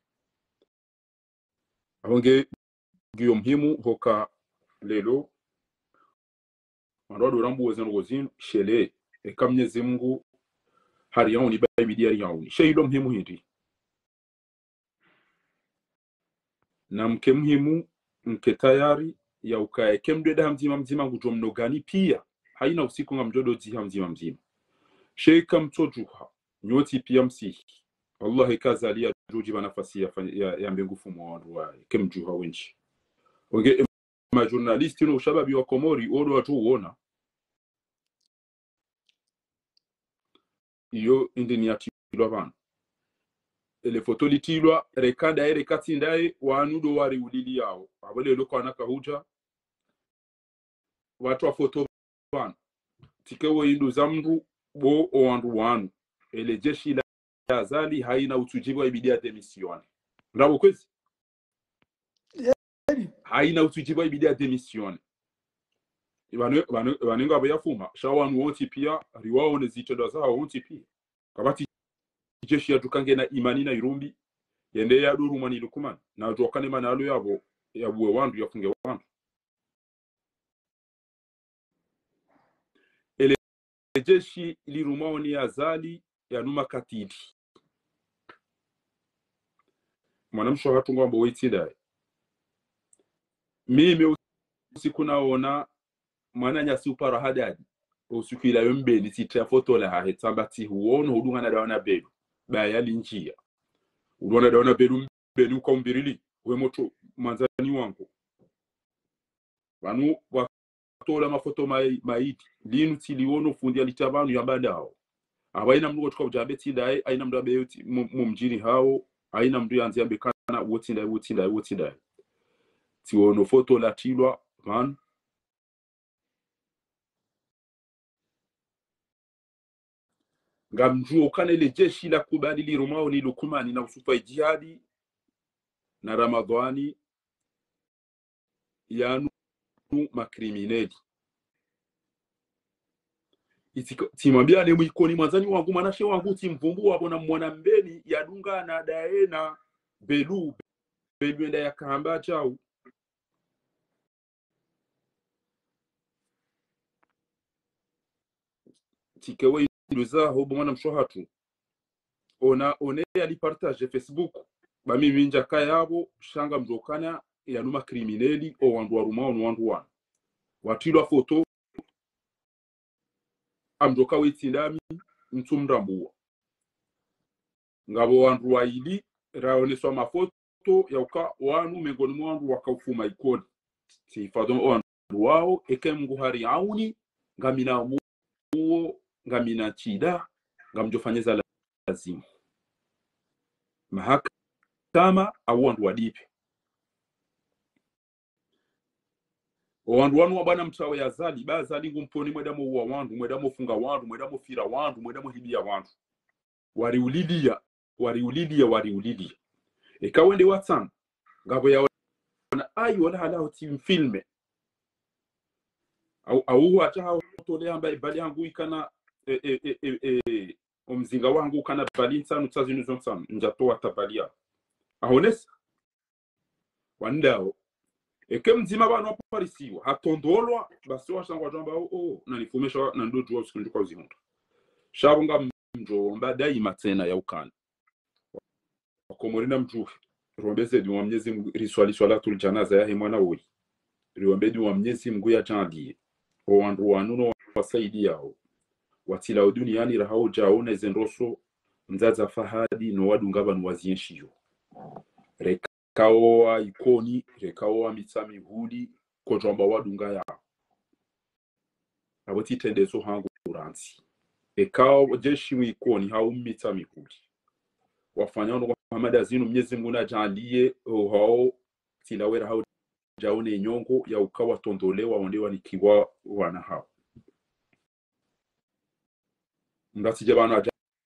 ahonge giyo mhimu hoka lelo Mandwa rambu wazeno wazin shele ekamnyezi Mungu hari yauni bayi diari yauni sheido mhimu hindi na mke mhimu mke tayari ya ukae kemdeda mzima ngujomno gani pia haina usiku ngamjodo ziha mzima sheika mtojuha nyoti pia msihi Allah ikazalia juji nafasi ya mbengufu mwandu wa kemjuha wenchi onge ma journalisti no shababi wa Komori odo watu uona iyo indini ya tilwa bana ele foto litilwa rekada ere katindae wanudo wari ulili yao abale loko anaka huja watu wa foto bana tikewe indu zamru bo oandu wanu ele jeshi la azali haina utujibu wa ibidia demisione ndabo kwezi haina utujibu wa ibidia demisione Ibanenga bayafuma shawanu wonti pia riwao nezitodo zao wonti pia kabati jeshi ya tukange na imani na irumbi yende ya duru mani lukumani na tuokane manalo yabo yabuwe wandu yafunge wandu ele jeshi lirumao ni azali ya numa katidi mwanamsho hatu ngombo weitida mimi usiku naona mwana nyasi upara hadadi usiku ila yombe ni titra foto la hetambati huono hudunga na dawana belu baya linjia udona dawana belu kwa mbirili we moto manzani wangu wanu watola mafoto maiti linu tiliono fundi alitabanu ya badao abaina mrugo tuka ujabeti dai aina mrabe yoti mumjini hao aina mru yanzia bekana wotinda tiono foto la tilwa man ngamjuo kana ile jeshi la kubadili Romao ni lukumani na usufa jihadi na Ramadhani yanu makrimineli timwambia ne mwikoni mwanzani wangu manashe wangu timvumbu wapo na mwana mbeni yadunga na daena belu enda ya kahamba chao tikewe iluza hobo mwana mshohatu one alipartage Facebook bami minja kayabo shanga mzokana ya numa krimineli o wandu warumao no wandu wana watilwa foto amdoka wetindami mtsumrambuwa ngabo wandu waili raoneswa mafoto ya uka wanu mengoni mwandu wakaufuma ikoni sifadon wandu wao eke mguhari auni ngamina muo ngamina chida ngamjofanyeza lazima mahakama au wandu wadipe wandu wanu wabana mtawe ya zali bazali ngumponi mwedamo uwa wandu mwedamo funga wandu mwedamo fira wandu mwedamo hibia wandu wariulidia ekawende watsan ngabo ya wana ayi wala halao team filme au hata tole ambaye bali yangu ikana omzinga wangu kana bali nsanu tsazinu zonsan njatoa tabalia ahonesa wandao ekemzima bana waparisiwa hatondolwa basi washangwa jamba nanifumesha na ndoto wa sikundu kwa zihondo shabunga mjomba daima tena ya ukana wakomorina mjuhe rombeze di wamnyezi riswali swalatul janaza ya mwana woi rombedi wamnyezi mgu ya jandie wandu wanuno wasaidi yao watila duniani rahau jaone zenroso mzaza fahadi no wadungaba nwazienshiyo rekaoa ikoni rekaoa mitsami hudi kojomba wadunga ya aboti tendeso hangu uranzi ekao jeshi ikoni hau mitsami hudi wafanya ndo Muhammad azinu mnyezi Mungu najalie hao tilawera hao jaone nyongo ya ukawa tondolewa ondewa nikiwa wana hao ndati jabana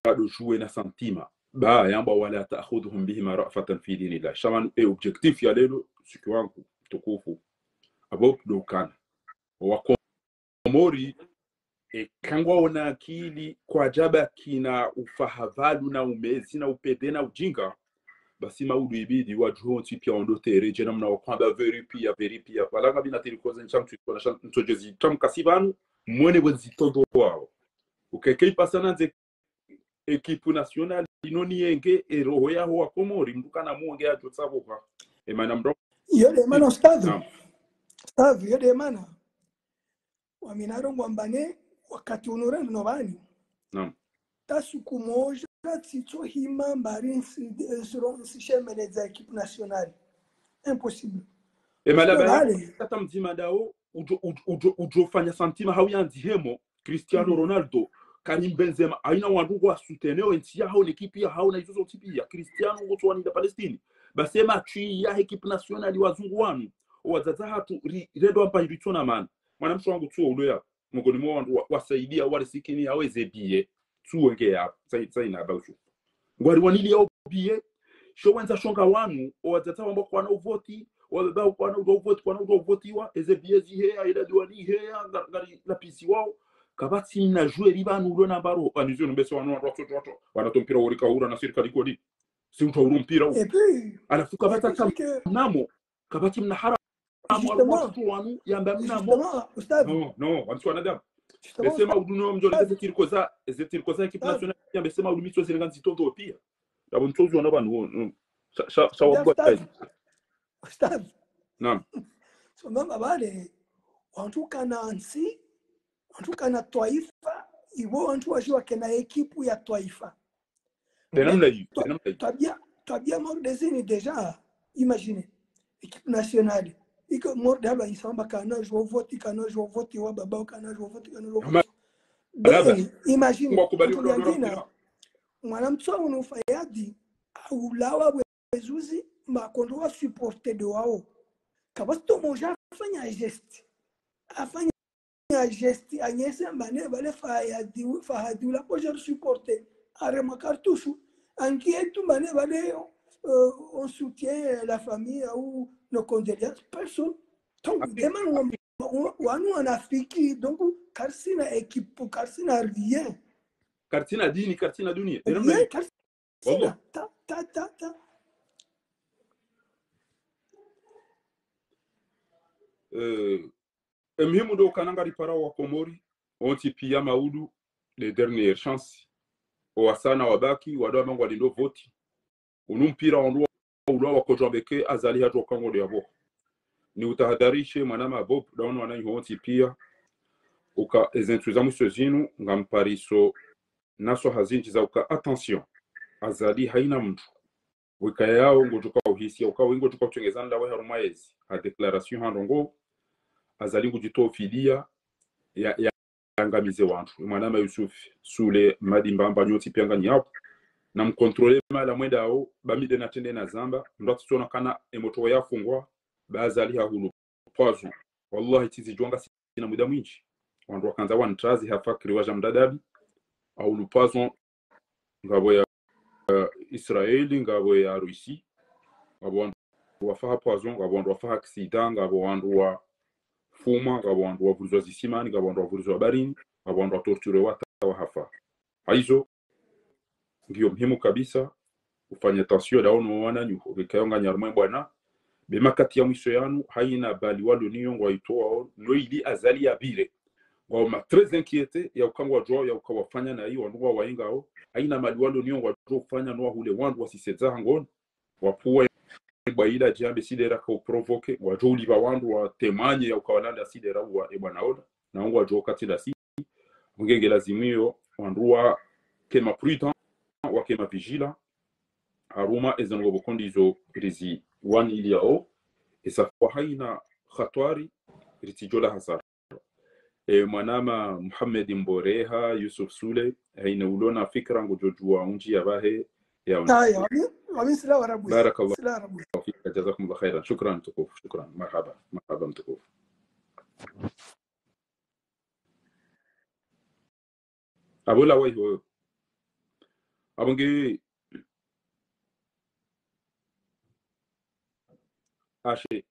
jado jouer na santima ba yamba wala ta'khudhuhum bihima ra'fatan fi dinillah shaman objectif ya lelo siku wangu tukufu abo dokana wa Komori kangwa ona akili kwa jaba kina ufahavadu na umezi na upede na ujinga basi maudu ibidi wajho tipia ondotere jena mna wakwamba very pia wala bina tilikoza nchamtu kwa na ntojezi tamkasibanu mwene wenzitondo wao ukekei pasana nze ekipu national inoni yenge eroho ya wa Komori mdukana muonge ya jotsabuka emana mdo yode mana stavu yode mana waminaro mwambane wakati unure novani tasuku moja tito hima mbari nsishemeleza ekipu nationale impossible emalaba tata mzima dao ujofanya santima hauyanzi hemo Cristiano Ronaldo Karim Benzema aina wandu wa souteneo ntia hao ekipi ya hao na hizo tipi ya Cristiano ngotwani da Palestine basema chi ya ekipu nationale wazungu wanu wazaza hatu redo hapa hitona man mwanamsho wangu tuo uloya mugoni mwa wandu wasaidia wale sikini aweze bie tuonge ya saina abaucho ngwari wanili ya bie showenza shonga wanu wazata wambo kwa na uvoti wabeba kwa na uvoti kwa na uvotiwa eze bie zihe aida diwani he ngari la pisi wao kabati na jouer ribanu ulona baro anizio mbese wanu watu wanatompira urika ura na serikali kodi si utauru mpira alafuka bata kama namo kabati mnahara wanu yamba mnamo no wantu wanadamu besema uduno mjole zetirikoza ekipu national yambesema udumitso zirenganzi tondo pia abo ntozo wana banu shawabwa Ustaz naam so mama bale wantu kana taifa iwo wantu wajua kena ekipu ya taifa tabia mordezini deja imagine ekipu nationale iko morde haba isamba kana jouer vote wa baba kana jouer vote imagine ngina mwanamtso unufayadi au lawa wezuzi makondo wa supporter de wao kabasto moja afanya geste anyese mbane bale fahadi la poja supporter arema cartouche anquietu mbane bale on soutient la famille ou nos condoléances personne donc demain wanu en Afrique donc karsina équipe karsina rien karsina dini karsina dunia karsina ta muhimu do kananga ripara wa Komori onti pia maudu les dernières chances o wasana wabaki wado mangu walindo voti unumpira ondu ulo wakojambeke azali hatu kango de yabo ni utahadharishe mwanama bob daona wananyonti pia uka ezentuzamu sozinu ngampariso naso hazinji za uka attention azali haina mtu wika yao ngojuka uhisia uka wingo tuka kutengezana lawe harumaezi a declaration handongo azali ngujitofidia ya angamize wantu mwanama Yusuf sule madimbamba nyoti pia ngani hapo na mkontrole mala mwenda ao bamide na tende na zamba ndo tutona kana emoto yafungwa bazali hahulu poison wallahi tizi jonga sina muda mwingi wandu wakanza wantrazi hafakri waja mdadabi au lupason ngabo ya Israeli ngabo ya Rusi ngabo wandu wafaha poison ngabo wandu wafaha accident ngabo wandu wa fuma ngabo wandu wa vulizwa zisimani ngabo wandu wa vulizwa barini ngabo wandu wa torture wata wa hafa haizo ndio muhimu kabisa ufanye tasio daono wana nyuho bikayonga nyarumwe bwana bemakati ya mwisho yanu haina bali walo niyo ngwaitoa no ili azali ya bile ngoma très inquiété ya ukangwa draw ya ukawafanya na hiyo wandu waingao haina mali walo niyo ngwa draw fanya no hule wandu wasiseza hangon wapuwa baida jambe sidera ko provoke wajuli ba wandu wa temanye ya ukawalanda sidera wa bwana oda na ngwa draw kati la si ngenge lazimio wandu wa kema prudent wa kema vigila haruma ezango bokondizo rizi wan iliao isafa haina khatwari ritijola hasara mwanama Muhammad Mboreha Yusuf Sule haina ulona fikra ngojojua unji yabahe ya haya wami sila warabu barakallahu sila warabu fika jazakumullah khairan shukran tukuf shukran marhaba mtukuf abula waiho abonge ashe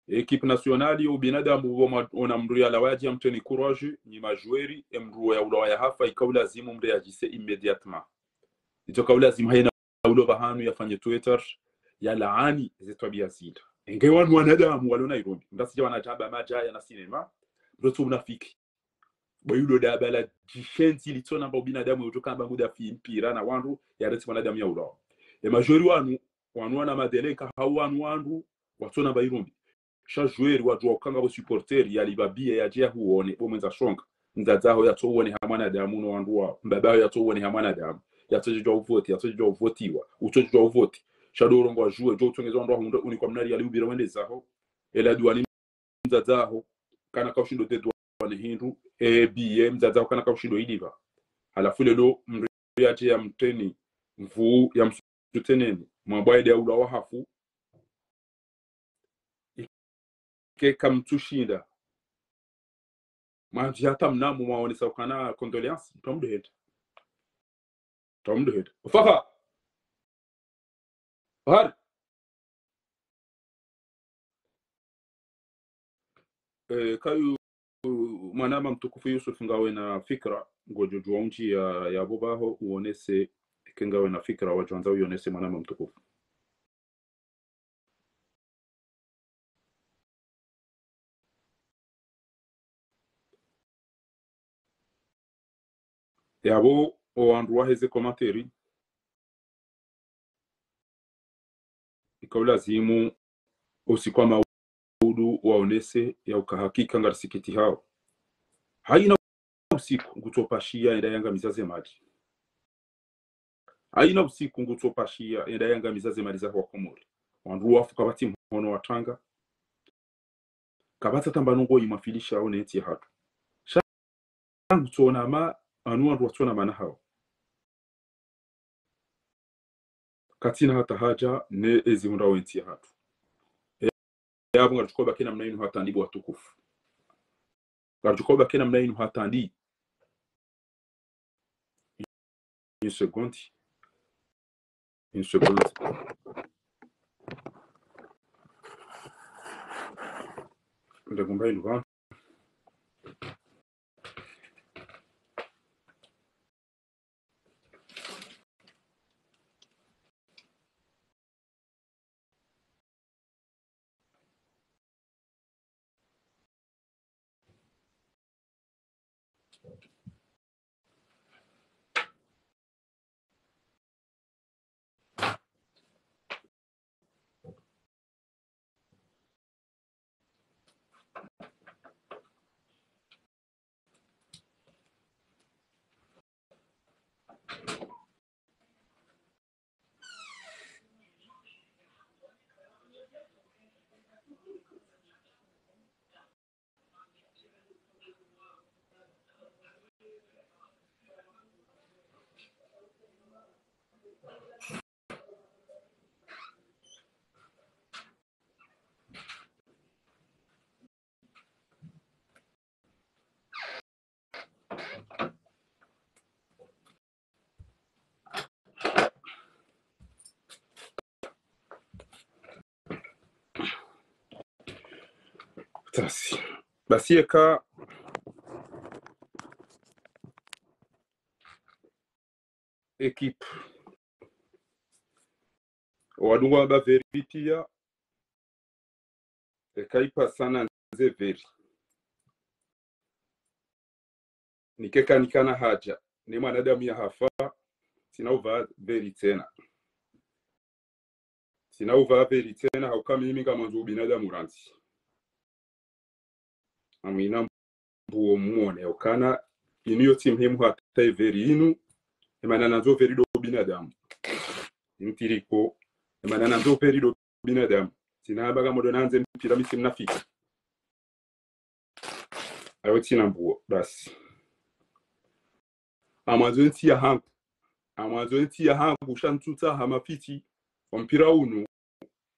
equipe nationale au binadamu onamruya lawaji amteni courage ni majoueri emruya ulaya hafa ikawlazimu mreagisse immédiatement itokawlazimu haina ulo bahanu yafanye Twitter ya laani zetwabia zita ingewa mwanadamu walo Nairobi ndasija wanataba majaya na cinema ndoto mnafiki bayulo dabala jishenzi litona ba binadamu utokamba muda fi mpira na wandu yareti mwanadamu ya ulao majoueri wanu wana madeleka hawanu wandu watona bairumbi cha joueur wajua ukanga bo supporter yali babie yaje huone bomwenza shonga nzazaho yatowone hamwana damu no wanduwa mbabayo yatowone hamwana damu yatojwa uvoti yatojwa uvotiwa utojwa uvoti shadoro ngo ajue jo tongeza ndo hundo uni kwa mnari yali ubira wende zaho ela duani nzazaho kana kaushindo tetu wane hindu bm nzazaho kana kaushindo idiva halafu lelo mri yaje ya mteni mvu ya msuteneni mwabaide ya ulawa hafu ke kamtushinda manji hata mnamu mwaonesa ukana condoléance tomdehed faha har kayu mwanama mtukufu Yusuf ngawe na fikra ngojojwa unji ya bobaho uonese kengawe na fikra wajonza uonese mwanama mtukufu yabo oandu waheze komateri ikawlazimu usikwa maudu waonese ya ukahakika ngarisikiti hao haina usiku ngutopashia enda yanga mizaze maji haina usiku ngutopashia enda yanga mizaze maji za Komori wandu wafu kabati mhono watanga kabata tambanongo imafilisha au neti hatu shangu tona ma anu wandu watona mana hao katina hata haja ne ezimura wenti hatu yabo ngatukoba kena mnainu hatandi bo watukufu ngatukoba kena mnainu hatandi une seconde ndagomba inuva Basi eka equipe wadungwa ba veritia ekaipa sana nze veri nikeka nikana haja ni mwanadamu ya hafa sinauva veri tena hauka mimi kama nzo binadamu ranzi amina mbuo muone okana iniyo timhemu hata veri inu emana nanzo veri do binadamu intiriko emana nanzo veri do binadamu sinabaga modonanze mpira misi mnafika ayo tina mbuo basi amazonti ya hangu shantuta hamafiti mpira unu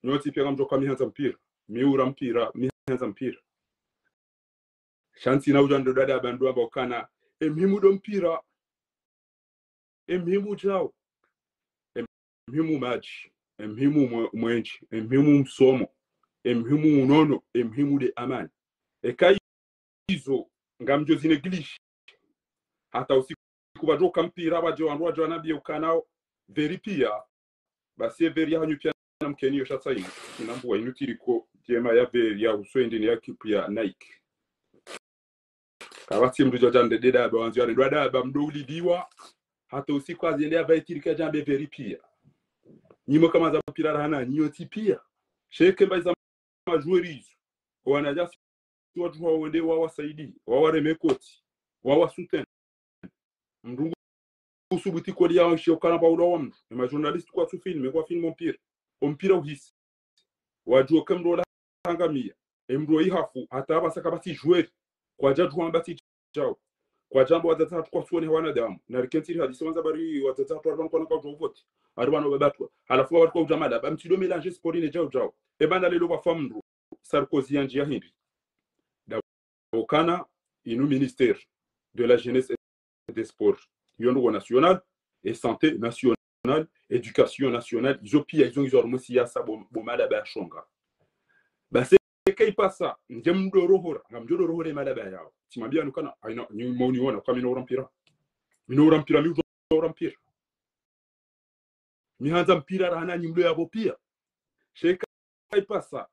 nyoti pia mjoka mihanza mpira miura mpira mihanza mpira shanti na ujando dada bandu amba okana emhimu do mpira emhimu jao emhimu maji emhimu mwenchi emhimu msomo emhimu unono emhimu de amani eka hizo ngamjo zineglish hata usiku bajoka mpira wajo nabie ukanao veri pia basi veri hanyu pia mkeni yoshatsa ino inambuwa inutiriko jema ya veri ya uswende ni ya kipu ya Nike kabati mrujo jande deda bawanzi wane dwada ba mdouli diwa hata usiku aziendea baitirika jambe veri pia nyimo kama za mpira rahana nyoti pia sheke mbaiza majuerizo wanajasi watu wawende wawasaidi wawaremekoti wawasuten mrungu usubuti kwa liya wanshokana pa udawa mtu ma journalist kwa su film mpira uhisi wajua kamro hangamia emro ihafu hata basaka basi jouer kwa jadu ambati chao kwa jambo watatatu kwa suone hawana damu na rikentiri hadisi wanza bari watatatu arban kwa kwa vote arban wabatwa alafu watu kwa ujamada bamtido mélanger sport ne jao ebana lelo ba famru Sarkozy anjia hindi da okana inu ministère de la jeunesse et des sports yondo national et santé nationale éducation nationale ils ont ormosi ya sabo bomala ba shonga basi kai pasa njemdo rohora ngamjodo rohore malaba yao timambia nukana aina ni moni wana kwa mino rampira mihanza mpira rahana nyimlo yabo pia sheka kai pasa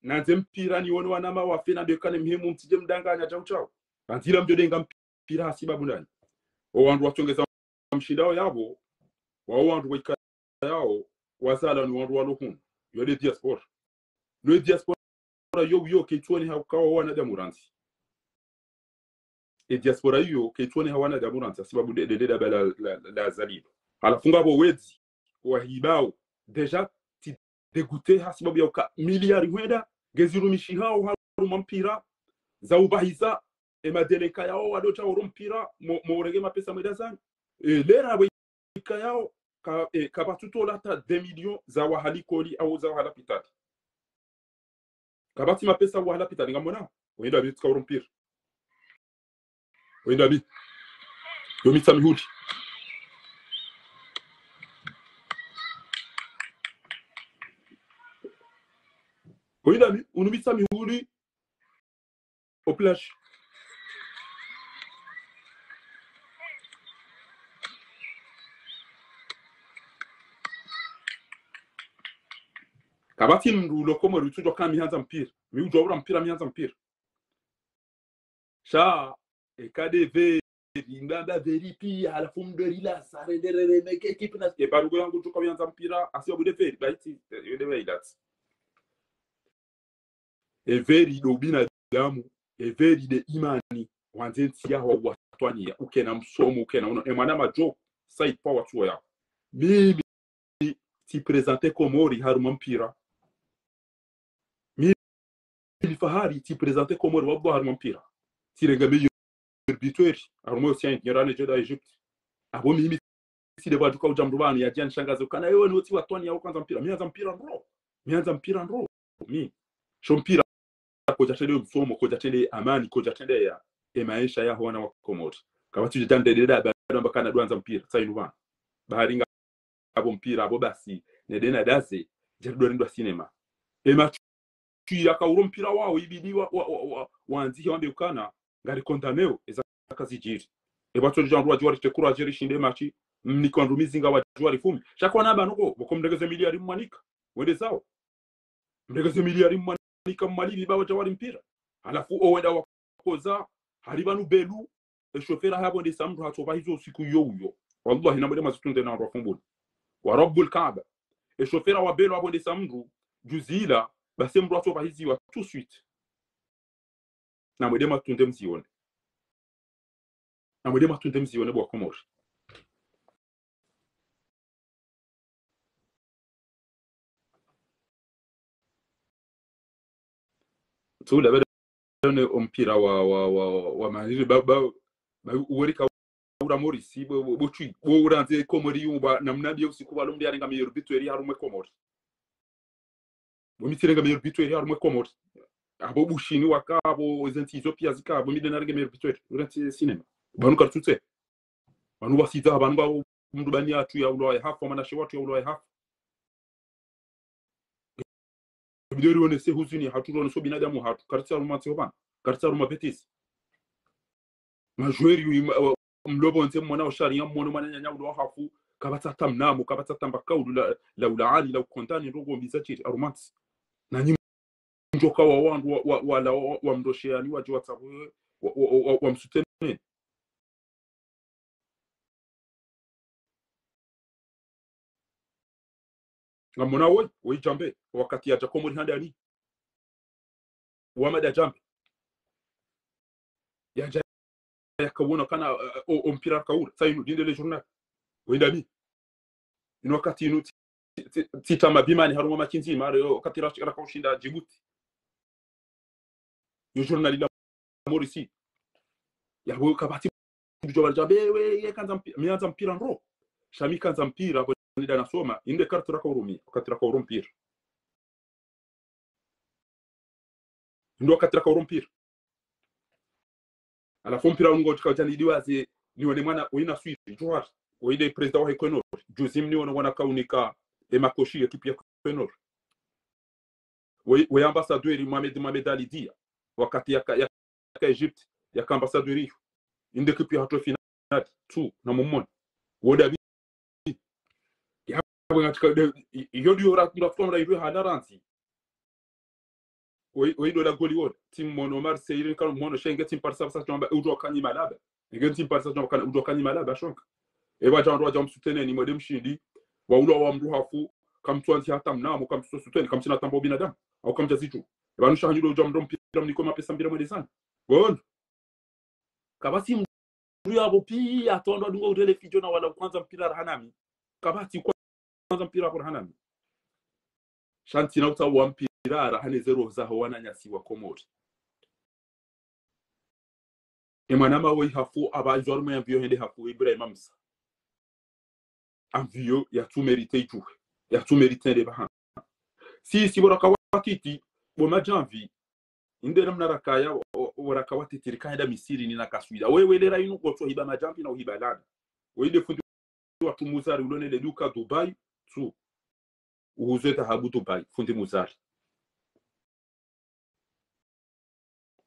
na mpira ni wono wana mawafina bekane mhimu mtije mdanganya chao antira mjodenga mpira hasibabu ndani wandu watongeza mshindao yabo wandu wika yao wasala ni wandu walohun yode diaspora le diaspora yo keitwoni hakawa wana damuranzi e diaspora yo keitwoni hawana damuranzi sababu de bala la zaliba alafunga bo wezi wa hibao deja ti dégoûté hasibabu ya ka miliari hwenda gezirumishi hao haru mpira za ubahiza emadeleka yao wadocha urumpira morege mapesa mwedazani lera wika yao ka batutola ta 2 millions za wahalikoli au za wahalapitati kabati mapesa wahalapitati ngamona wenda bitka urumpira wenda bi yomitsa mihudi wenda bi unumitsa mihudi au plage kabati mrulo komo rutujo kama mihanza mpira miujora mpira sha ekadeve indanda veripi alafu mdorila sarendere meke equipe na e barugo yangu tuko mihanza mpira asiyo bude veri baiti yode that e veri do bina damu e veri de imani wanzenti ya watwani ya ukena msomo ukena uno e mwana majo side power tuwa ya mimi ti presente komori haruma mpira fahari ti presente komori wabbo haruma mpira ti renga meilleur buteur haruma aussi ignorane je da Egypte abo mimi side watu kwa ujamrubani ya jana shangazo kana wewe ni watu watoni au kwanza mpira mianza mpira ndo mi sho mpira ko jatende msomo ko jatende amani ko jatende ya maisha ya wana wa Komori kabati jitande deda bado mbakana duanza mpira sai nuba baharinga abo mpira abo basi nedena daze jarido ndo cinema tuya kauro mpira wao ibidi wanzi wambe ukana ngari kontaneo ezakazi jiri ebato janrwa jwari tekura jeri shinde machi mnikwandu mizinga wa jwari fumi shakwa naba nuko bokomdegeze miliari mwanika wende zao mdegeze miliari mwanika mmalili bawa jwari mpira alafu owenda wakoza haribanu belu eshofera habo ndi samru hatoba hizo usiku yoyo wallahi namwe mazitunde na rafumbuni wa rabbul kaaba eshofera wa belu habo ndi samru juzila basi mru hatoba hizi wa tout suite namwe matunde mzione namwe matunde mzione bwa Komori tula bado mpira wa mahiri baba uwerika ura Morisi bochi uranze Komori uba namnabye usiku balumbi arenga meyeru bitweri harumwe Komori bomitirenga meyeru bitweri harumwe Komori abo bushini wakabo zenti Ethiopia zikabo midenarenge meyeru bitweri urante cinema banu kartutse banu basita banu ba mndu bani atu ya uloye hafu manashe watu ya uloye hafu bidori wone se huzuni haturo so binadamu hatu kartsa rumati obana kartsa rumapetis majweri mlobo nse mwana oshari yamono mananya nyaulo hafu kabatsa tamnamu kabatsa tambakaudu la ulaali la kontani rogo mbizachi arumati na nyinyi njoka wa wandu wala wa mdosheani waje watsabu wa msutene ngamona we jambe wakati ya Komori handani wamada jambe ya yakabona kana mpira kaura sainu dinde le journal wenda bi ino wakati ino tita mabimani haruma machinzi mare wakati rakoshinda Djibouti yo journal la Morisi ya wo kabati jobal jambe we yekanza mianza mpira ndo shami kanza mpira nida nasoma inde kartu rakawrumi wakati rakawrumpira ndo wakati rakawrumpira alafu mpira ungo tukajani diwaze nione mwana oina swift joueur oide president wa Equinor Josim ni wana kaunika emakoshi equipe ya Equinor we ambassadeur Mohamed Ali Dia wakati ya Egypt ya ambassadeur inde equipe ya hato final tu na momon woda yodi ora ndafomra iwe hadaranti oido la golior tim mono Marseille kan mono shenge tim parsa sa jamba ujo kani malaba ngeen tim parsa jamba kan ujo kani malaba shonka e ba jandro jam sutene ni modem shindi wa ulo wa mru hafu kam twanti hatam na mo kam so sutene kam sina tambo binadam au kam jazitu e ba nusha hanjulo jam dom piram ni koma pesa mbira mo desan bon kabati mru abo pi atondo dungo udele fijona wala kwanza mpira hanami kabati kwanza mpira kwa hanami shanti na utawa mpira rahane zero za hawana nyasi wa Komori emanama we hafu abajor mo envio hende hafu Ibrahim Amsa envio ya tout mérité tout ya tout mérité de bahan si boraka watiti bo majanvi indera mnarakaya boraka watiti rikaenda Misiri ni nakaswida wewe lera inu kwa hiba majampi na uhibalana weide fundi watu muzari ulone le duka Dubai tu uzeta habu Dubai fundi muzari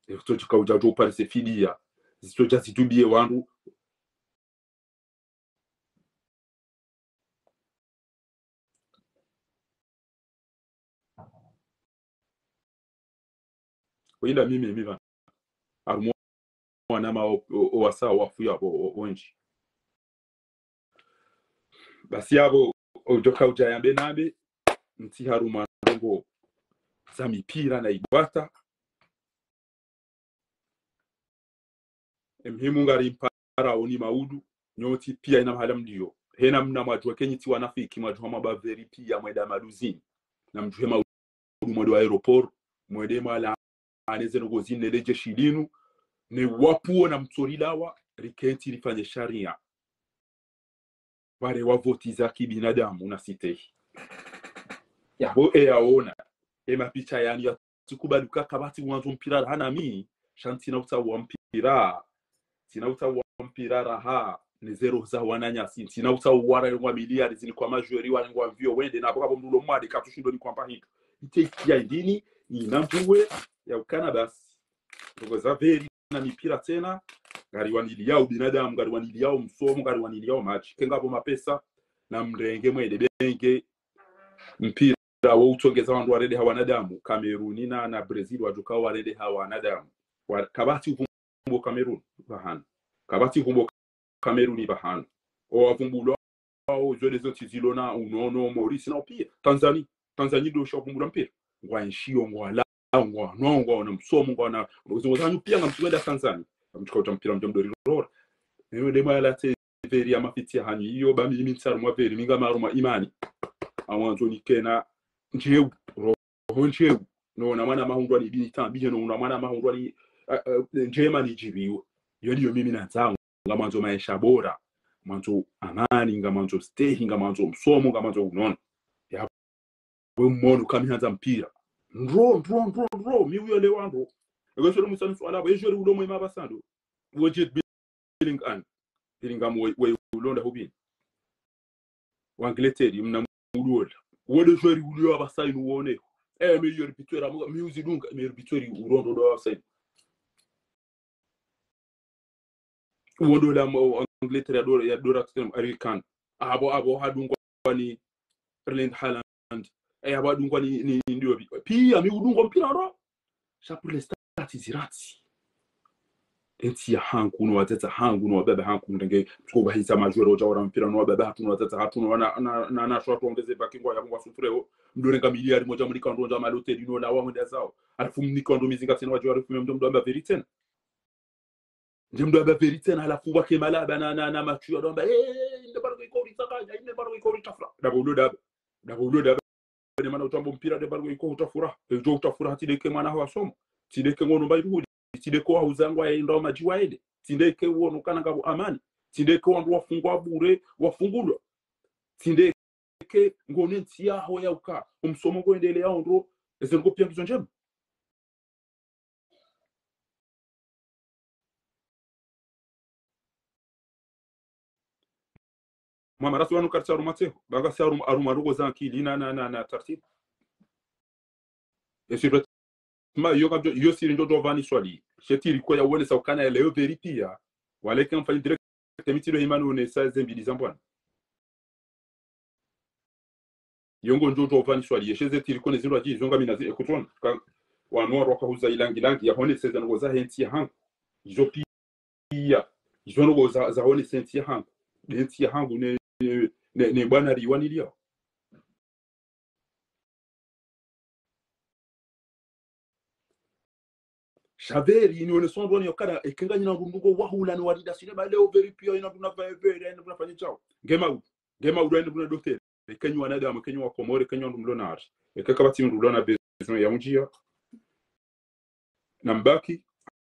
eto chikauja jo parse filia zicho jasi tubie wangu wenda mimi va armo wana ma wasa wafu ya onji basi yabo ojoka ujayambe nabe nti haruma ngo sami pira na ibata emhimu ngari mpara oni maudu nyoti pia ina mahala mdio hena mna majwa kenyiti wanafiki majwa mabaveri pia mweda maduzini na mjwe maudu mwede wa aeroport mwede mala aneze ngozine leje shilinu ne wapuo na mtorilawa rikenti lifanye sharia wale wavotiza kibinadamu na site yabo yaona mapicha yani ya tukubaluka kabati mwanzo mpira hana mi shanti na utawa mpira tina utawa mpira raha ni zero za wananya tina utawa wara ngwa miliari zini kwa majori wale ngwa vio wende na baka mdulo mwade katushindo ni kwamba hito ite ya indini inambuwe ya ukana basi ndogo za veri na mipira tena ngari wanili yao binadamu ngari wanili yao msomo ngari wanili yao machi kengapo mapesa na mrenge mwede benge mpira wa utongeza wandu warede hawanadamu Kameruni na Brazil wajuka warede hawanadamu kabati uvumbo Kameruni bahana kabati uvumbo Kameruni bahana o avumbulo o jole zoti zilona unono Maurice na pia Tanzania do shovumbula mpira ngwa nshio ngwa la ngwa nongwa na msomo ngwa na uzozanyu pia ngamtuenda Tanzania mtukauta mpira mjomdori rora niwe dema la veri ya mafitia hanyu iyo ba mimi mtsaru mwa veri minga maruma imani awanzo nikena njeu roho njeu no na mwana mahundwa ni binita bije no na mwana mahundwa ni njema ni jibiwa yodiyo mimi na zangu ngamanzo maisha bora manzo amani ngamanzo stay ngamanzo msomo ngamanzo unono ya we mmono kamihanza mpira ndro miuyo lewando egosho musanu swala ba ejori ulomo imabasando wojet billing an bilingam we ulonda hobini wangleteri mna ulola wode jori ulio abasai nuone meilleur bitoire music donc meilleur bitoire urondo do abasai wodo la Angleterre ya dora system American abo hadungwa ni Erling Haaland abo hadungwa ni ndio pia mi udungwa mpira ro shapule stati zirati enti ya hangu no watata hangu no baba hangu ndenge tuko hisa majoro jawara mpira no baba hatu watata hatu na short ongeze bakingwa ya ngwa sutreo mdorenga miliari moja mulika ndonja malote dino na wamwe zao alafu mniko ndo mizinga tena wajua fume mdomdo amba veriten njemdo aba veriten alafu wake malaba na machu ndo amba inde bargo iko risaka inde bargo iko ritafra dabo daba ni mana utambo mpira de bargo iko utafura ejo utafura hatideke mwana hawa somo tideke ngono mbayi tideko hauzangu ya ndo majiwaede tideke uono kana ngabo amani tideke wandu wafungwa bure wafungulwa tideke ngonenti yaho ya uka umsomo kuendelea ndo ezengo pia kizonjema mama rasu wanu karcha rumate baga sa aruma rugo zanki lina na tartib et ma yo siri ndo vani swali shetiri kwa ya wone sa ukana ya leo veripia wale kan fali direct mitiro imanu ne 16 mbiliza mbwana yongo ndo vani swali sheze tiri kone ziro aji zonga minazi ekutona wanoro kwa huza ilangi ya hone 16 ngo za henti ya hangu jopia jono go za hone senti ya hangu henti ya hangu ne bwana riwani lio Shaveri ni one sondwa ni okada ekenga nyina ndungo wahula ni wadida sinema leo very pure ina tunafanya very ina tunafanya chao ngema udu ina tuna docteur ekenyu wanada amekenyu wa Komore kenyu ndumlonar ekeka bati ndulona besoin ya mjia na mbaki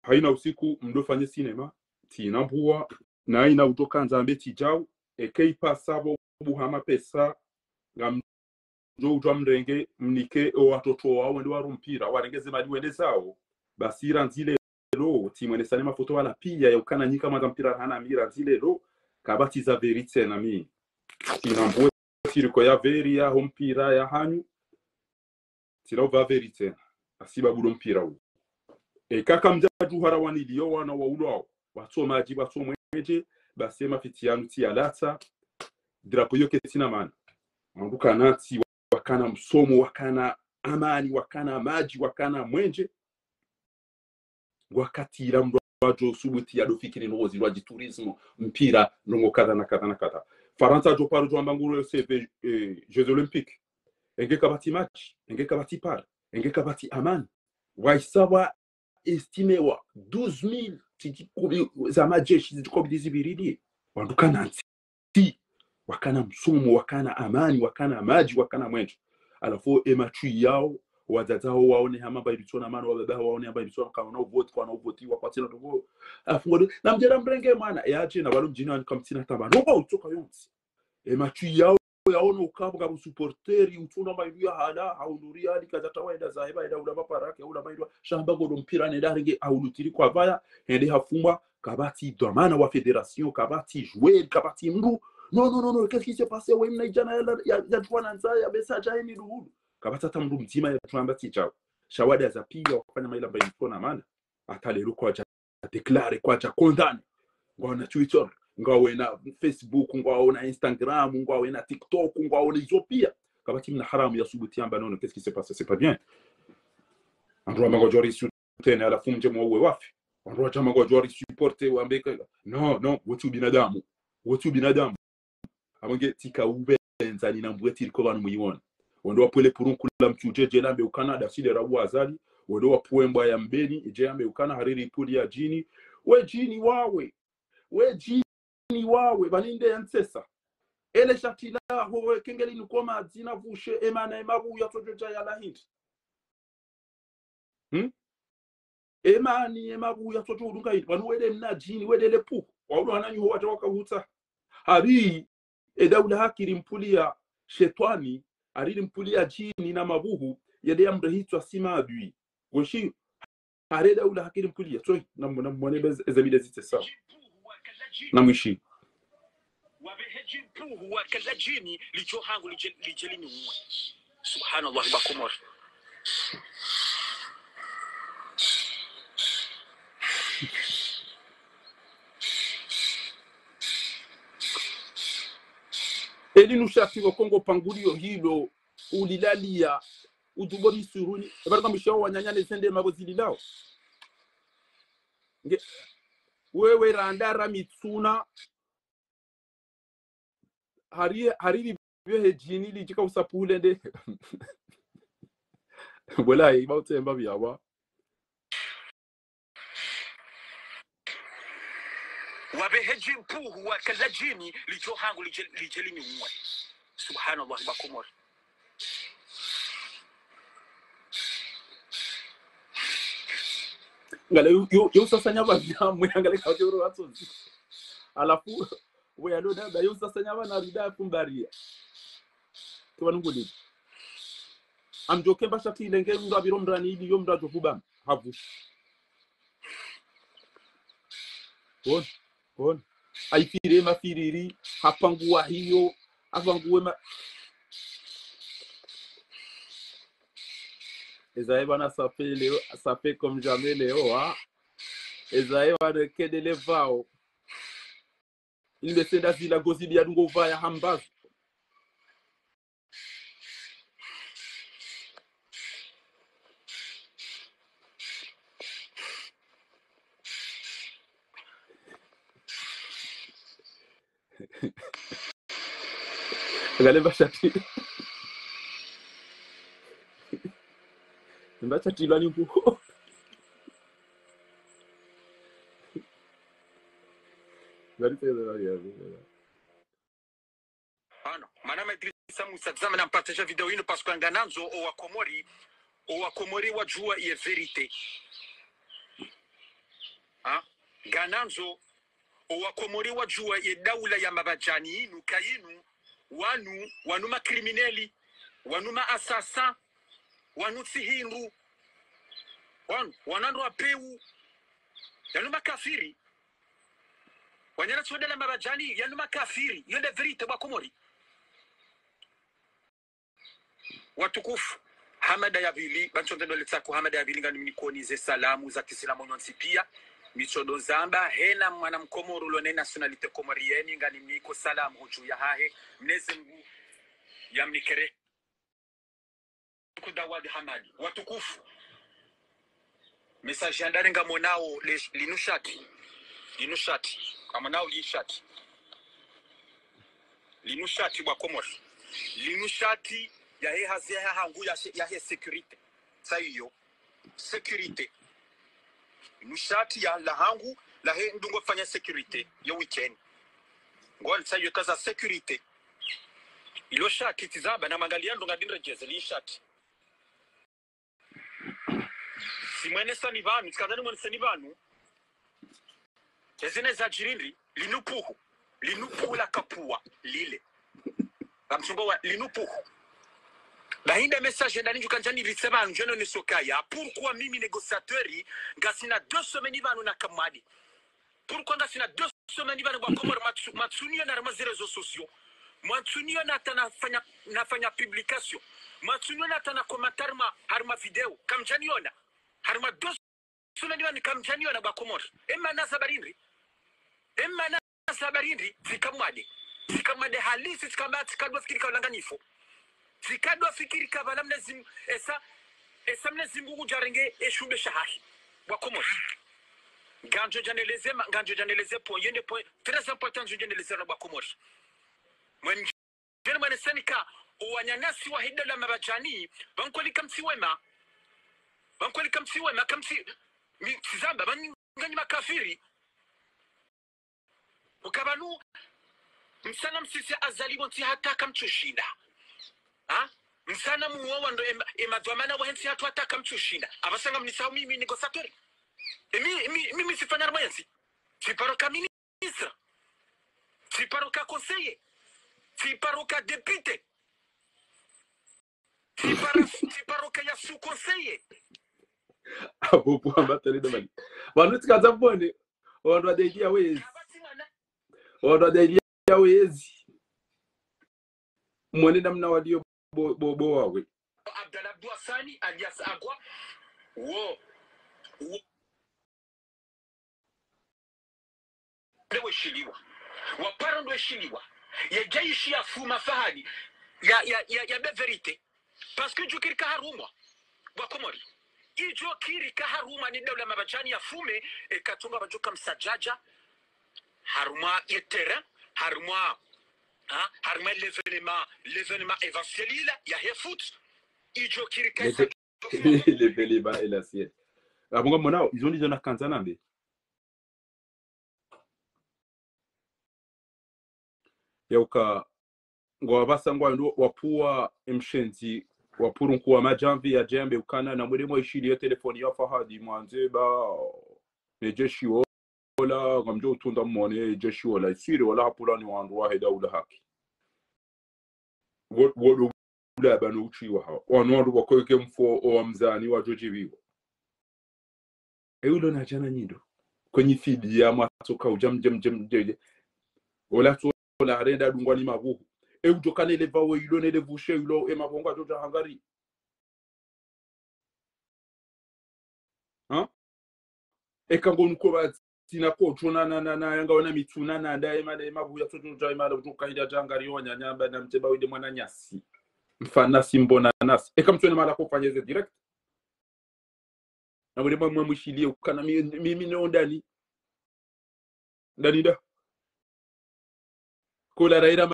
haina usiku mdofanye sinema tina bua na ina utoka nzambe tijao ekeipa sabo buhama pesa ngam jo ujwa mrenge mnike o watoto wao ndio warumpira warengeze mali wende zao basira nzile lo timwene sanema foto wala pia ya ukana nyika maza mpira hana mira nzile lo kabati za verite na mi tinambwe tiriko ya veri ya mpira ya hanyu tira va verite asiba budo mpira u kaka mjaju harawani liyo wana wa ulo watso maji watso mweje basema fitianu ti alata drapo yoke tina man manduka nati wakana msomo wakana amani wakana maji wakana mwenje wakati ramdo wajo subuti ya dofikiri nozi lwa tourisme mpira nongo kada na kada Faransa jo paro jo ambanguro CV Jeux Olympiques enge kabati match enge kabati par enge kabati amani waisawa estimewa 12000 titi za majeshi zikobi zibiridi wanduka nanti wakana msumo wakana amani wakana maji wakana mwenje alafu emachu yao wazazao waone hamba ibitona mano wababa waone hamba ibitona kaona vote kwa na vote wa patino dogo afungo na mjera mrenge mwana yaje na balo mjina kamtina tamba robo utoka yonsi machu yao yaona ukabwa kwa supporteri utuna maidu ya hala hauluria hadi kazata waenda zahiba ida ulama parake ula maidu shamba godo mpira ne daringe haulutiri kwa vaya ende hafumwa kabati domana wa fédération kabati jouer kabati mdu non qu'est-ce qui s'est passé ouais mnaijana ya tuana nza ya message ya ni duhudu kabata tamdu mtima ya tuambati chao shawada za pia kufanya maila baifona maana atalero kwa cha declare kwa cha condamne ngwana Twitter ngawe na Facebook ngawe na Instagram ngawe na TikTok ngawe na Ethiopia kabati mna haramu ya subuti amba non qu'est-ce qui s'est passé c'est pas bien andro mango jori sutene ala fumje mwe wafi andro chama ngo jori supporter wambeka non wotu binadamu amange tika ubenza ni nambweti liko banu muyiona wondo wapwele purunku la mchuje jelambe ukanada sile rabu azali wondo wapwemba ya mbeni jelambe ukana hariri puli ya jini we jini wawe balinde yansesa ele shatila ho kengeli nukoma zina vushe emana emabu ya tojoja ya lahindi emani emabu ya tojo udunga hidi wanu wede mna jini wede lepu waudu wanani ho wata waka huta hari daula hakiri mpuli ya shetwani hariri mpuli ya jini na mabuhu yade ya mrehitwa sima adui goshi hari daula hakiri mpuli ya toi na mwane ezamide zite sawa na mwishi wabeheji mpuhu wa kalajini licho hangu lijelini uwe subhanallah bakomor eli nushati wa Kongo pangulio hilo ulilalia uduboni suruni baraka mshao wanyanyane sende mabozili lao wewe randara mitsuna hariri byo jini lijika usapule nde bola iba utemba byawa wabeheji mpuhu wa kalajini licho hangu lijelini uwe subhanallah bakomor ngale yo sasanya bavyamwe ngale kawjoro watsozi alafu we aloda ba yo sasanya bana rida kumbaria tubanunguli amjoke bashati lenge ndo abirombrani ili yo mrajo kubam havu on aifire mafiriri hapanguwa hiyo avanguwe ma Esaïe va ça fait comme jamais Léo, hein. Esaïe va de kedele vao. Il essaie d'asile la gozi dia dungo va ya hambaz. Regardez bachati. Bachati lani mpuho. Madame Idrissa Moussa Zama n'a partagé la vidéo parce qu'en Gananzo au Komori wajua ya vérité. Hein? Gananzo au Komori wajua ya daula ya mabajani inu kayinu wanu ma crimineli wanu ma assassin wanu sihindu wanando apeu yanu makafiri wanyana tsodela mabajani yanu makafiri yonde verite ba Komori watukufu Hamada ya Bili banchonde dole tsako Hamada ya Bili ngani mnikonize salamu za Kiislamu nyonsi pia michodo zamba hena mwana mkomoro lone nationalite komorieni ngani mniko salamu huju ya hahe mneze mgu ya mnikere kudawadi Hamadi watukufu message yandare ngamonao linushati kamonao linushati wa Komori linushati ya he hazia hangu ya he security saiyo security nushati ya la hangu la he ndungo fanya security ya weekend ngol saiyo kaza security ilo shati tizaba na mangalia ndunga dinre jeze li shati simwene sani vanu tikadani mwene sani vanu kezine za jirindi linupuhu la kapua lile Amsumbo wa linupu. Bahinde message ndani jukanjani liseba njeno ni sokaya. Pourquoi mimi négociateur ngasina 2 semaines banu na kamadi. Pourquoi ngasina 2 semaines banu kwa komor matsunio na ramazi réseaux sociaux. Matsunio na nafanya publication. Matsunio na tana commentaire harma video kamjaniona. Harma 2 semaines banu kamjaniona kwa komor. Emma na sabarindi zikamwadi. Zikamwade halisi zikamati kadwa fikiri kalanganifo. Zikadwa fikiri kabala mnezim esa mnezim jarenge eshube shahahi wakomos ganjo janeleze point yende point très important janeleze na wakomos mwen jene senika wanyanyasi wa hida la mabajani bankoli kamsiwema kamsi mizamba banganyi makafiri ukabanu msana msisi azali bonti hata kamchushinda. Ha? Msana muowa ndo emadwamana wahensi hatu hata kamchushinda. Abasanga mnisau mimi negosatori. Mimi sifanya ramayensi. Siparoka ministre. Siparoka conseiller. Siparoka député. Siparoka ya sous-conseiller. Abo po amatali da mali. Wanu tikaza mbone. Wanu adaidia wezi. Mwene namna walio bo wawe. Abdallah Abdouassani alias Agwa. Ndewe shiliwa. Wapara ndewe shiliwa. Ya jaishi ya fuma fahadi. Ya be verite. Parce que jukirika harumwa. Wakomori. Ijo kirika harumwa ni dawla mabajani ya fume. Katunga bajuka msajaja. Harumwa yetera. Harumwa l'événement événementiel il y a foot ijo kirika l'événement et la sienne abonga mona ils ont dit na kanzana mbe yauka ngo basangwa ndo wapua mshenzi wapurunku wa majamvi ya jembe ukana na mwere mo ishiri ya telefoni ya Fahadi mwanze ba nejeshi wala ngamjo utunda mwone jeshi wala isiri wala hapula ni wandu wa heda ula haki wodo ula banu uchiwa hawa wanwandu wakoike mfo o mzani wa joji viwo ulo na jana nyindo kwenye fidi ya matoka ujam wala tu la renda dungwani mabuhu utokane le vawe ilo ne le vushe ilo mabonga joja hangari kango nuko tina ko chona na yanga wana mituna na ndaye mane mabuya totoja imala utoka ida jangari yonya nyamba na mteba wide mwana nyasi mfana simbona nasi kamtone mala ko fanyeze direct na wale mwa mwishilie ukana mimi no ndani da ko la raira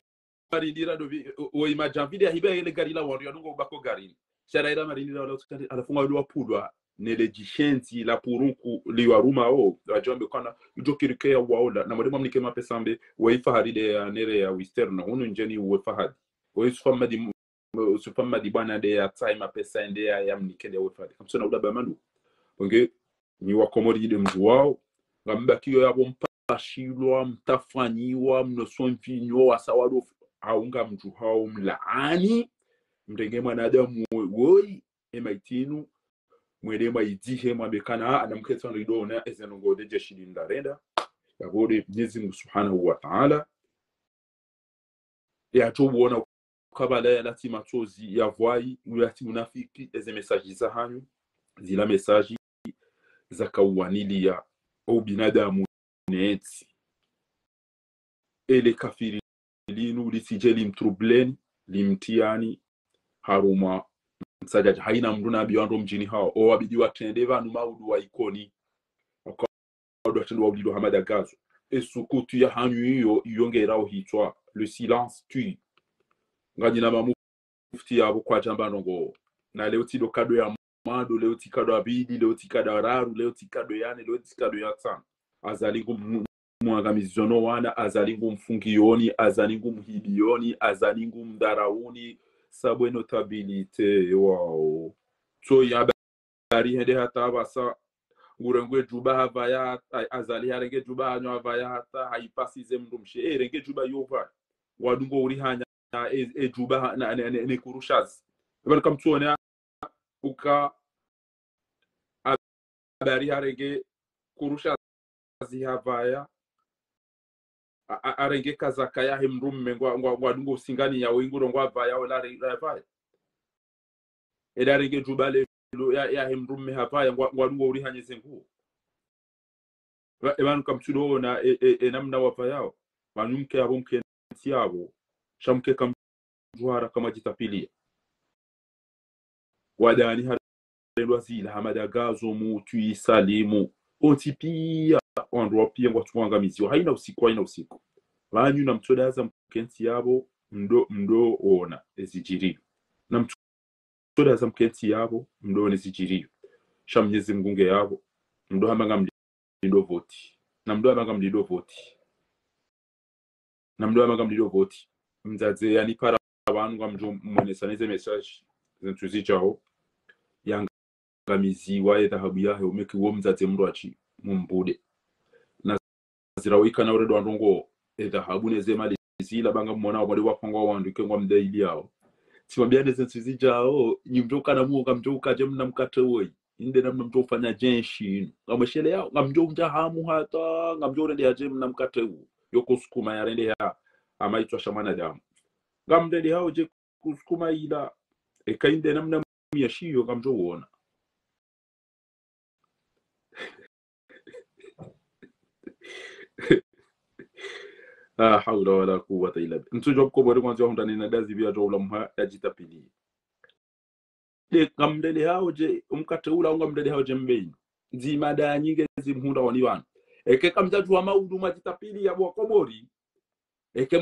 marindira do o imajamvide hibe ile gari la wari yango bako gari sharaira marindira wala tukandi alafunga do apulwa nele jishenzi la purunku liwaruma wajombe kana ujokirike waola na mwalimu mnike mapesambe waifahari de nere ya wisterno hunu njeni uwefahadi usufama di bwana de ya time pesa ende ya mnike de uwefahadi kamsona udaba manu onge ni wakomori de mzuwao ngamba kiyo yabo mpashilwa mtafanyiwa mnosonfinyo wasawado aunga mtu hao mlaani mtenge mwanadamu woi emaitinu mwelema idihe mwabekana anamketsa ridona ezenongo de jeshilinda renda yabode Mwenyezi Mungu Subhanahu wa Ta'ala ya tobona kabala ya latima chozi ya voi uyati munafiki eze message za hanyu zila message za kawanilia au binadamu neti ele kafiri linu lisijeli mtrubleni limtiani haruma msajaji haina mduna biwando mjini hao o wabidi watende vanu maudu wa ikoni wakaudu watende waulido hamada gazo esukutu ya hanyu hiyo iyonge rao hitwa le silence tue ngani na mufti ya kwa jamba nongo na leo tido kado ya mando leo tikado abidi leo tikado raru leo tikado yane leo tikado ya tsan azalingu mwangamizono wana azalingu mfungioni azalingu mhibioni azalingu mdarauni sabwe notabilite wao so ya bari hende hata basa ngurengwe juba havaya azali harenge juba hanyo havaya hata haipasize mndumshe renge juba yova wadungo uri hanya juba ne kurushazi bali kamtuona uka habari harege kurushazi havaya arenge kazaka ya himrumme ngwa dungo singani ya winguro ngwa vaya wala vaya edarenge jubale ya himrumme havaya ngwa dungo uri hanyeze nguo ebanu kamtuona namna wapayao banumke abumke tiabo shamke kamjuara kama jitapilia wadani harendwa zila hamada gazo mutu isalimu otipia ondwa pia ngwa tuangamiziwa haina usiku banyu na mtodaza mkenzi yabo mdo ona ezijiri na mtodaza mkenzi yabo mdo ona ezijiri shamnyezi mgunge yabo mdo hamanga mlido voti na mdo hamanga mlido voti mzaze yani para abantu ngamjo mwenesaneze message zentuzi chao yangamiziwa yetahabu yahe umeke uwo mzaze mrwachi mumbude na zirawika na uredo ndongo etahabu neze mali zila banga mona wali wakongo wanduke ngwa mdaili yao simambia zentuzi chao nyimjoka na muo ngamjoka je mnamkate woi inde namna mtofanya jenshi ngamashele yao ngamjonja hamu hata ngamjore ya je mnamkate u yoko sukuma ya rende ya amaitwa shamana damu ngamdeli hao je kusukuma ila ekainde namna yashiyo ngamjowona hawla wala quwwata illa billah mtujob ko bori kwanza hundani na dazi bia jowla mha yajitapili de ngamdeli hao je umkate ula ngamdeli hao je mbeni zimada nyinge zimhunda wani wana eke kamjatu wa maudu majitapili ya bwakobori eke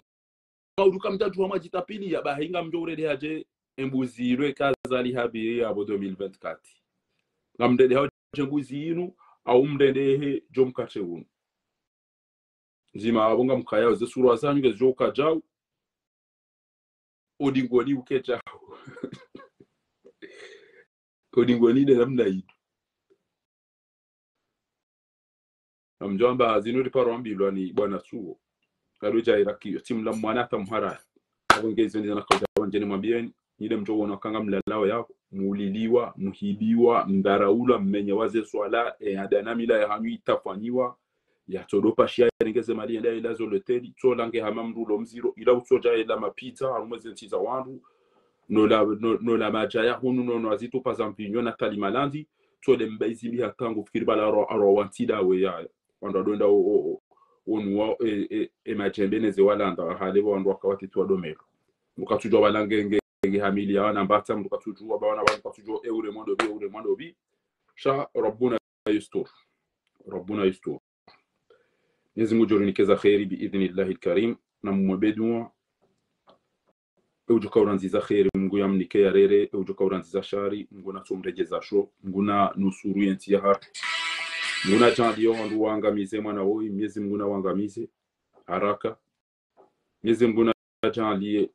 maudu kamjatu wa majitapili ya bahinga mjore haje embuzirwe kazali habi ya 2024 ngamdeli hao je mbuzi inu au mdendehe jomkate unu zima abonga mkaya ze sura zanyu ge joka jao odingoni ukecha odingoni de namna yitu amjomba zinuri parombilwa ni bwana suo karuja irakio timla mwanata mhara abongeze ndina kwa wanje ni mwambieni ile mjogona kanga mlalao yako muliliwa muhibiwa mdaraula mmenye waze swala adanamila ya hanyu itafanywa ya todopa shia ngeze mali enda ila zoloteli tsolange hamamrulo mziro ila utsoja ila mapita harumeze ntiza wandu no la majaya hunu no azito pa zampinyo na tali malandi tsole mbaizi bi hatangu fikiri bala aro wantida we ya wanda donda onwa majembe neze walanda hale wandu wakawati twa domelo mukatujwa balange hamili wana mbata mukatujwa bana bantu katujwa eure mondo bi sha rabbuna yustur نزمو جورنيكeza khairi biidhnillahi alkarim na mwebedwa ujuka uranziza khairi mungu yamnike yarere ujuka uranziza shari mungu natumrejeza sho mungu na nusuru yenti ya mungu chandio wandu wangamize mwana woi miezi mungu na wangamize haraka miezi mungu na chanlie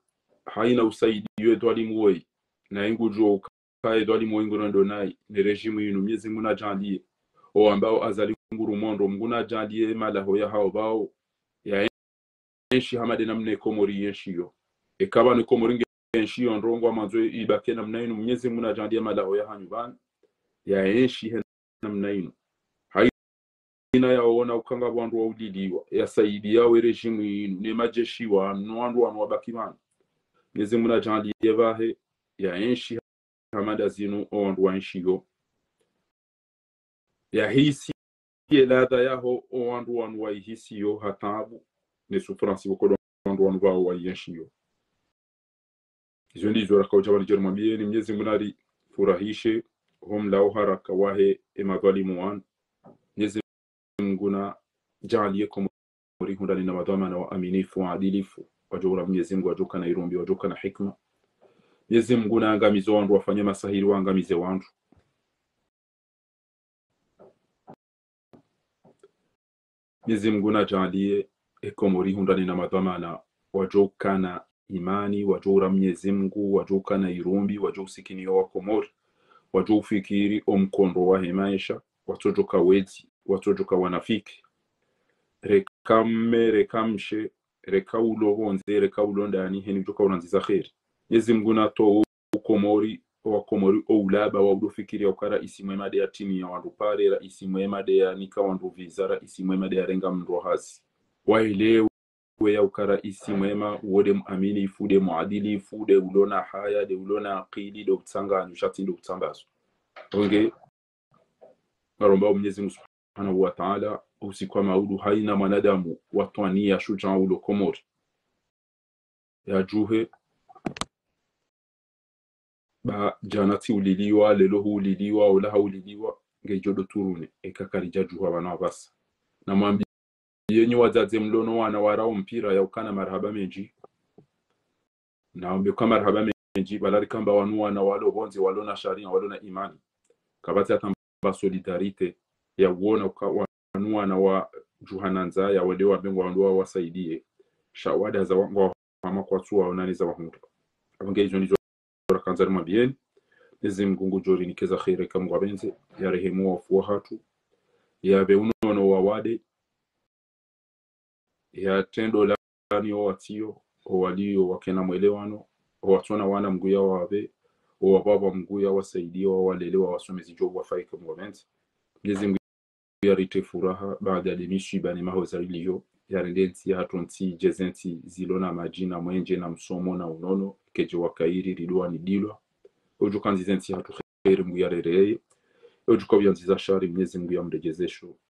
haina usaidi yetu alimwoi na ingujo kai doli moingo ndo nai ni regime yinu miezi mungu na chanlie o ambao azali nguru mondo mguna jadie mala hoya hao bao ya enshi hamade namne komori yenshiyo ekaba ni komori yenshiyo ndongo manzo ibake namna inu mnyezi muna jadie mala hoya hanyuban ya enshi namna inu haina yaona ukanga wandu wa udiliwa ya saidi yao regime inu ne majeshi wa wandu wabakimana mnyezi muna jadie vahe ya enshi hamada zinu wandu wa enshiyo ya hisi ladha yaho wandu wa hisiyo hatabu ne sufransi boko wandu wa yenshiyo hizo ndizo rakauja wali jermambie ni mnyezi munari furahishe hum lao haraka wahe emadhalimu wan mnyezi mnguna jalie komori hundani na madhamana wa aminifu wa adilifu wajora mnyezi mngu wajoka na irumbi wajoka na hikma mnyezi mnguna angamizo wandu wafanye masahiri wa angamize wandu Mwenyezi Mungu na jalie ekomori hundani na madhamana wajoka na imani wajora Mwenyezi Mungu wajoka na irumbi wajosikini wa komori wajofikiri omkondo wa maisha watojoka wezi watojoka wanafiki rekamshe rekaulo bonze rekaulo ndani heni joka uranziza khair Mwenyezi Mungu nato Komori wa Komori oulaba wa udofikiria ukara isimwema de ya timu ya wandu pare ra isimwema de ya nika wandu vizara isimwema de ya renga mndo hasi waile ya ukara isimwema wode muamini ifude muadili ifude ulona haya de ulona aqili do tsanga anjushati do tsambazo onge maromba Mwenyezi Mungu Subhanahu wa Ta'ala usikwa maudu haina mwanadamu watwania shujaa ulo Komori ya juhe ba janati uliliwa lelo uliliwa ulaha uliliwa ngejodo turune ekakarija juha bana basa na mwambi yenye wazaze mlono wana warao mpira ya ukana marhaba menji na ombe kama marhaba menji balari kamba wanu wana walo bonze walo na sharia walo na imani kabati atamba solidarite ya uona wanu wana wa juhananza ya wale wa bengo wandu wasaidie shawada za wangu mama kwa tuwa unaniza wahundu abangejo nizo kanzari mabieni Mwenyezi Mungu jori nikeza khair kama wabenze ya rehemu wafu hatu ya beuno wawade ya tendo lani watio walio wakena mwelewano watona wana mguya wabe wababa mguya wasaidia walelewa wasomezi job wafai kama wabenze Mwenyezi Mungu ya rite furaha baada ya demishi bani mahozalio ya rendensi ya hatonti jezenti zilona majina mwenje na msomo na unono keje wakairi ridwa ni dilwa ojo kanzizenti hatu khair Mungu ya rereye ojo kwa byanziza shari Mwenyezi Mungu ya mrejezesho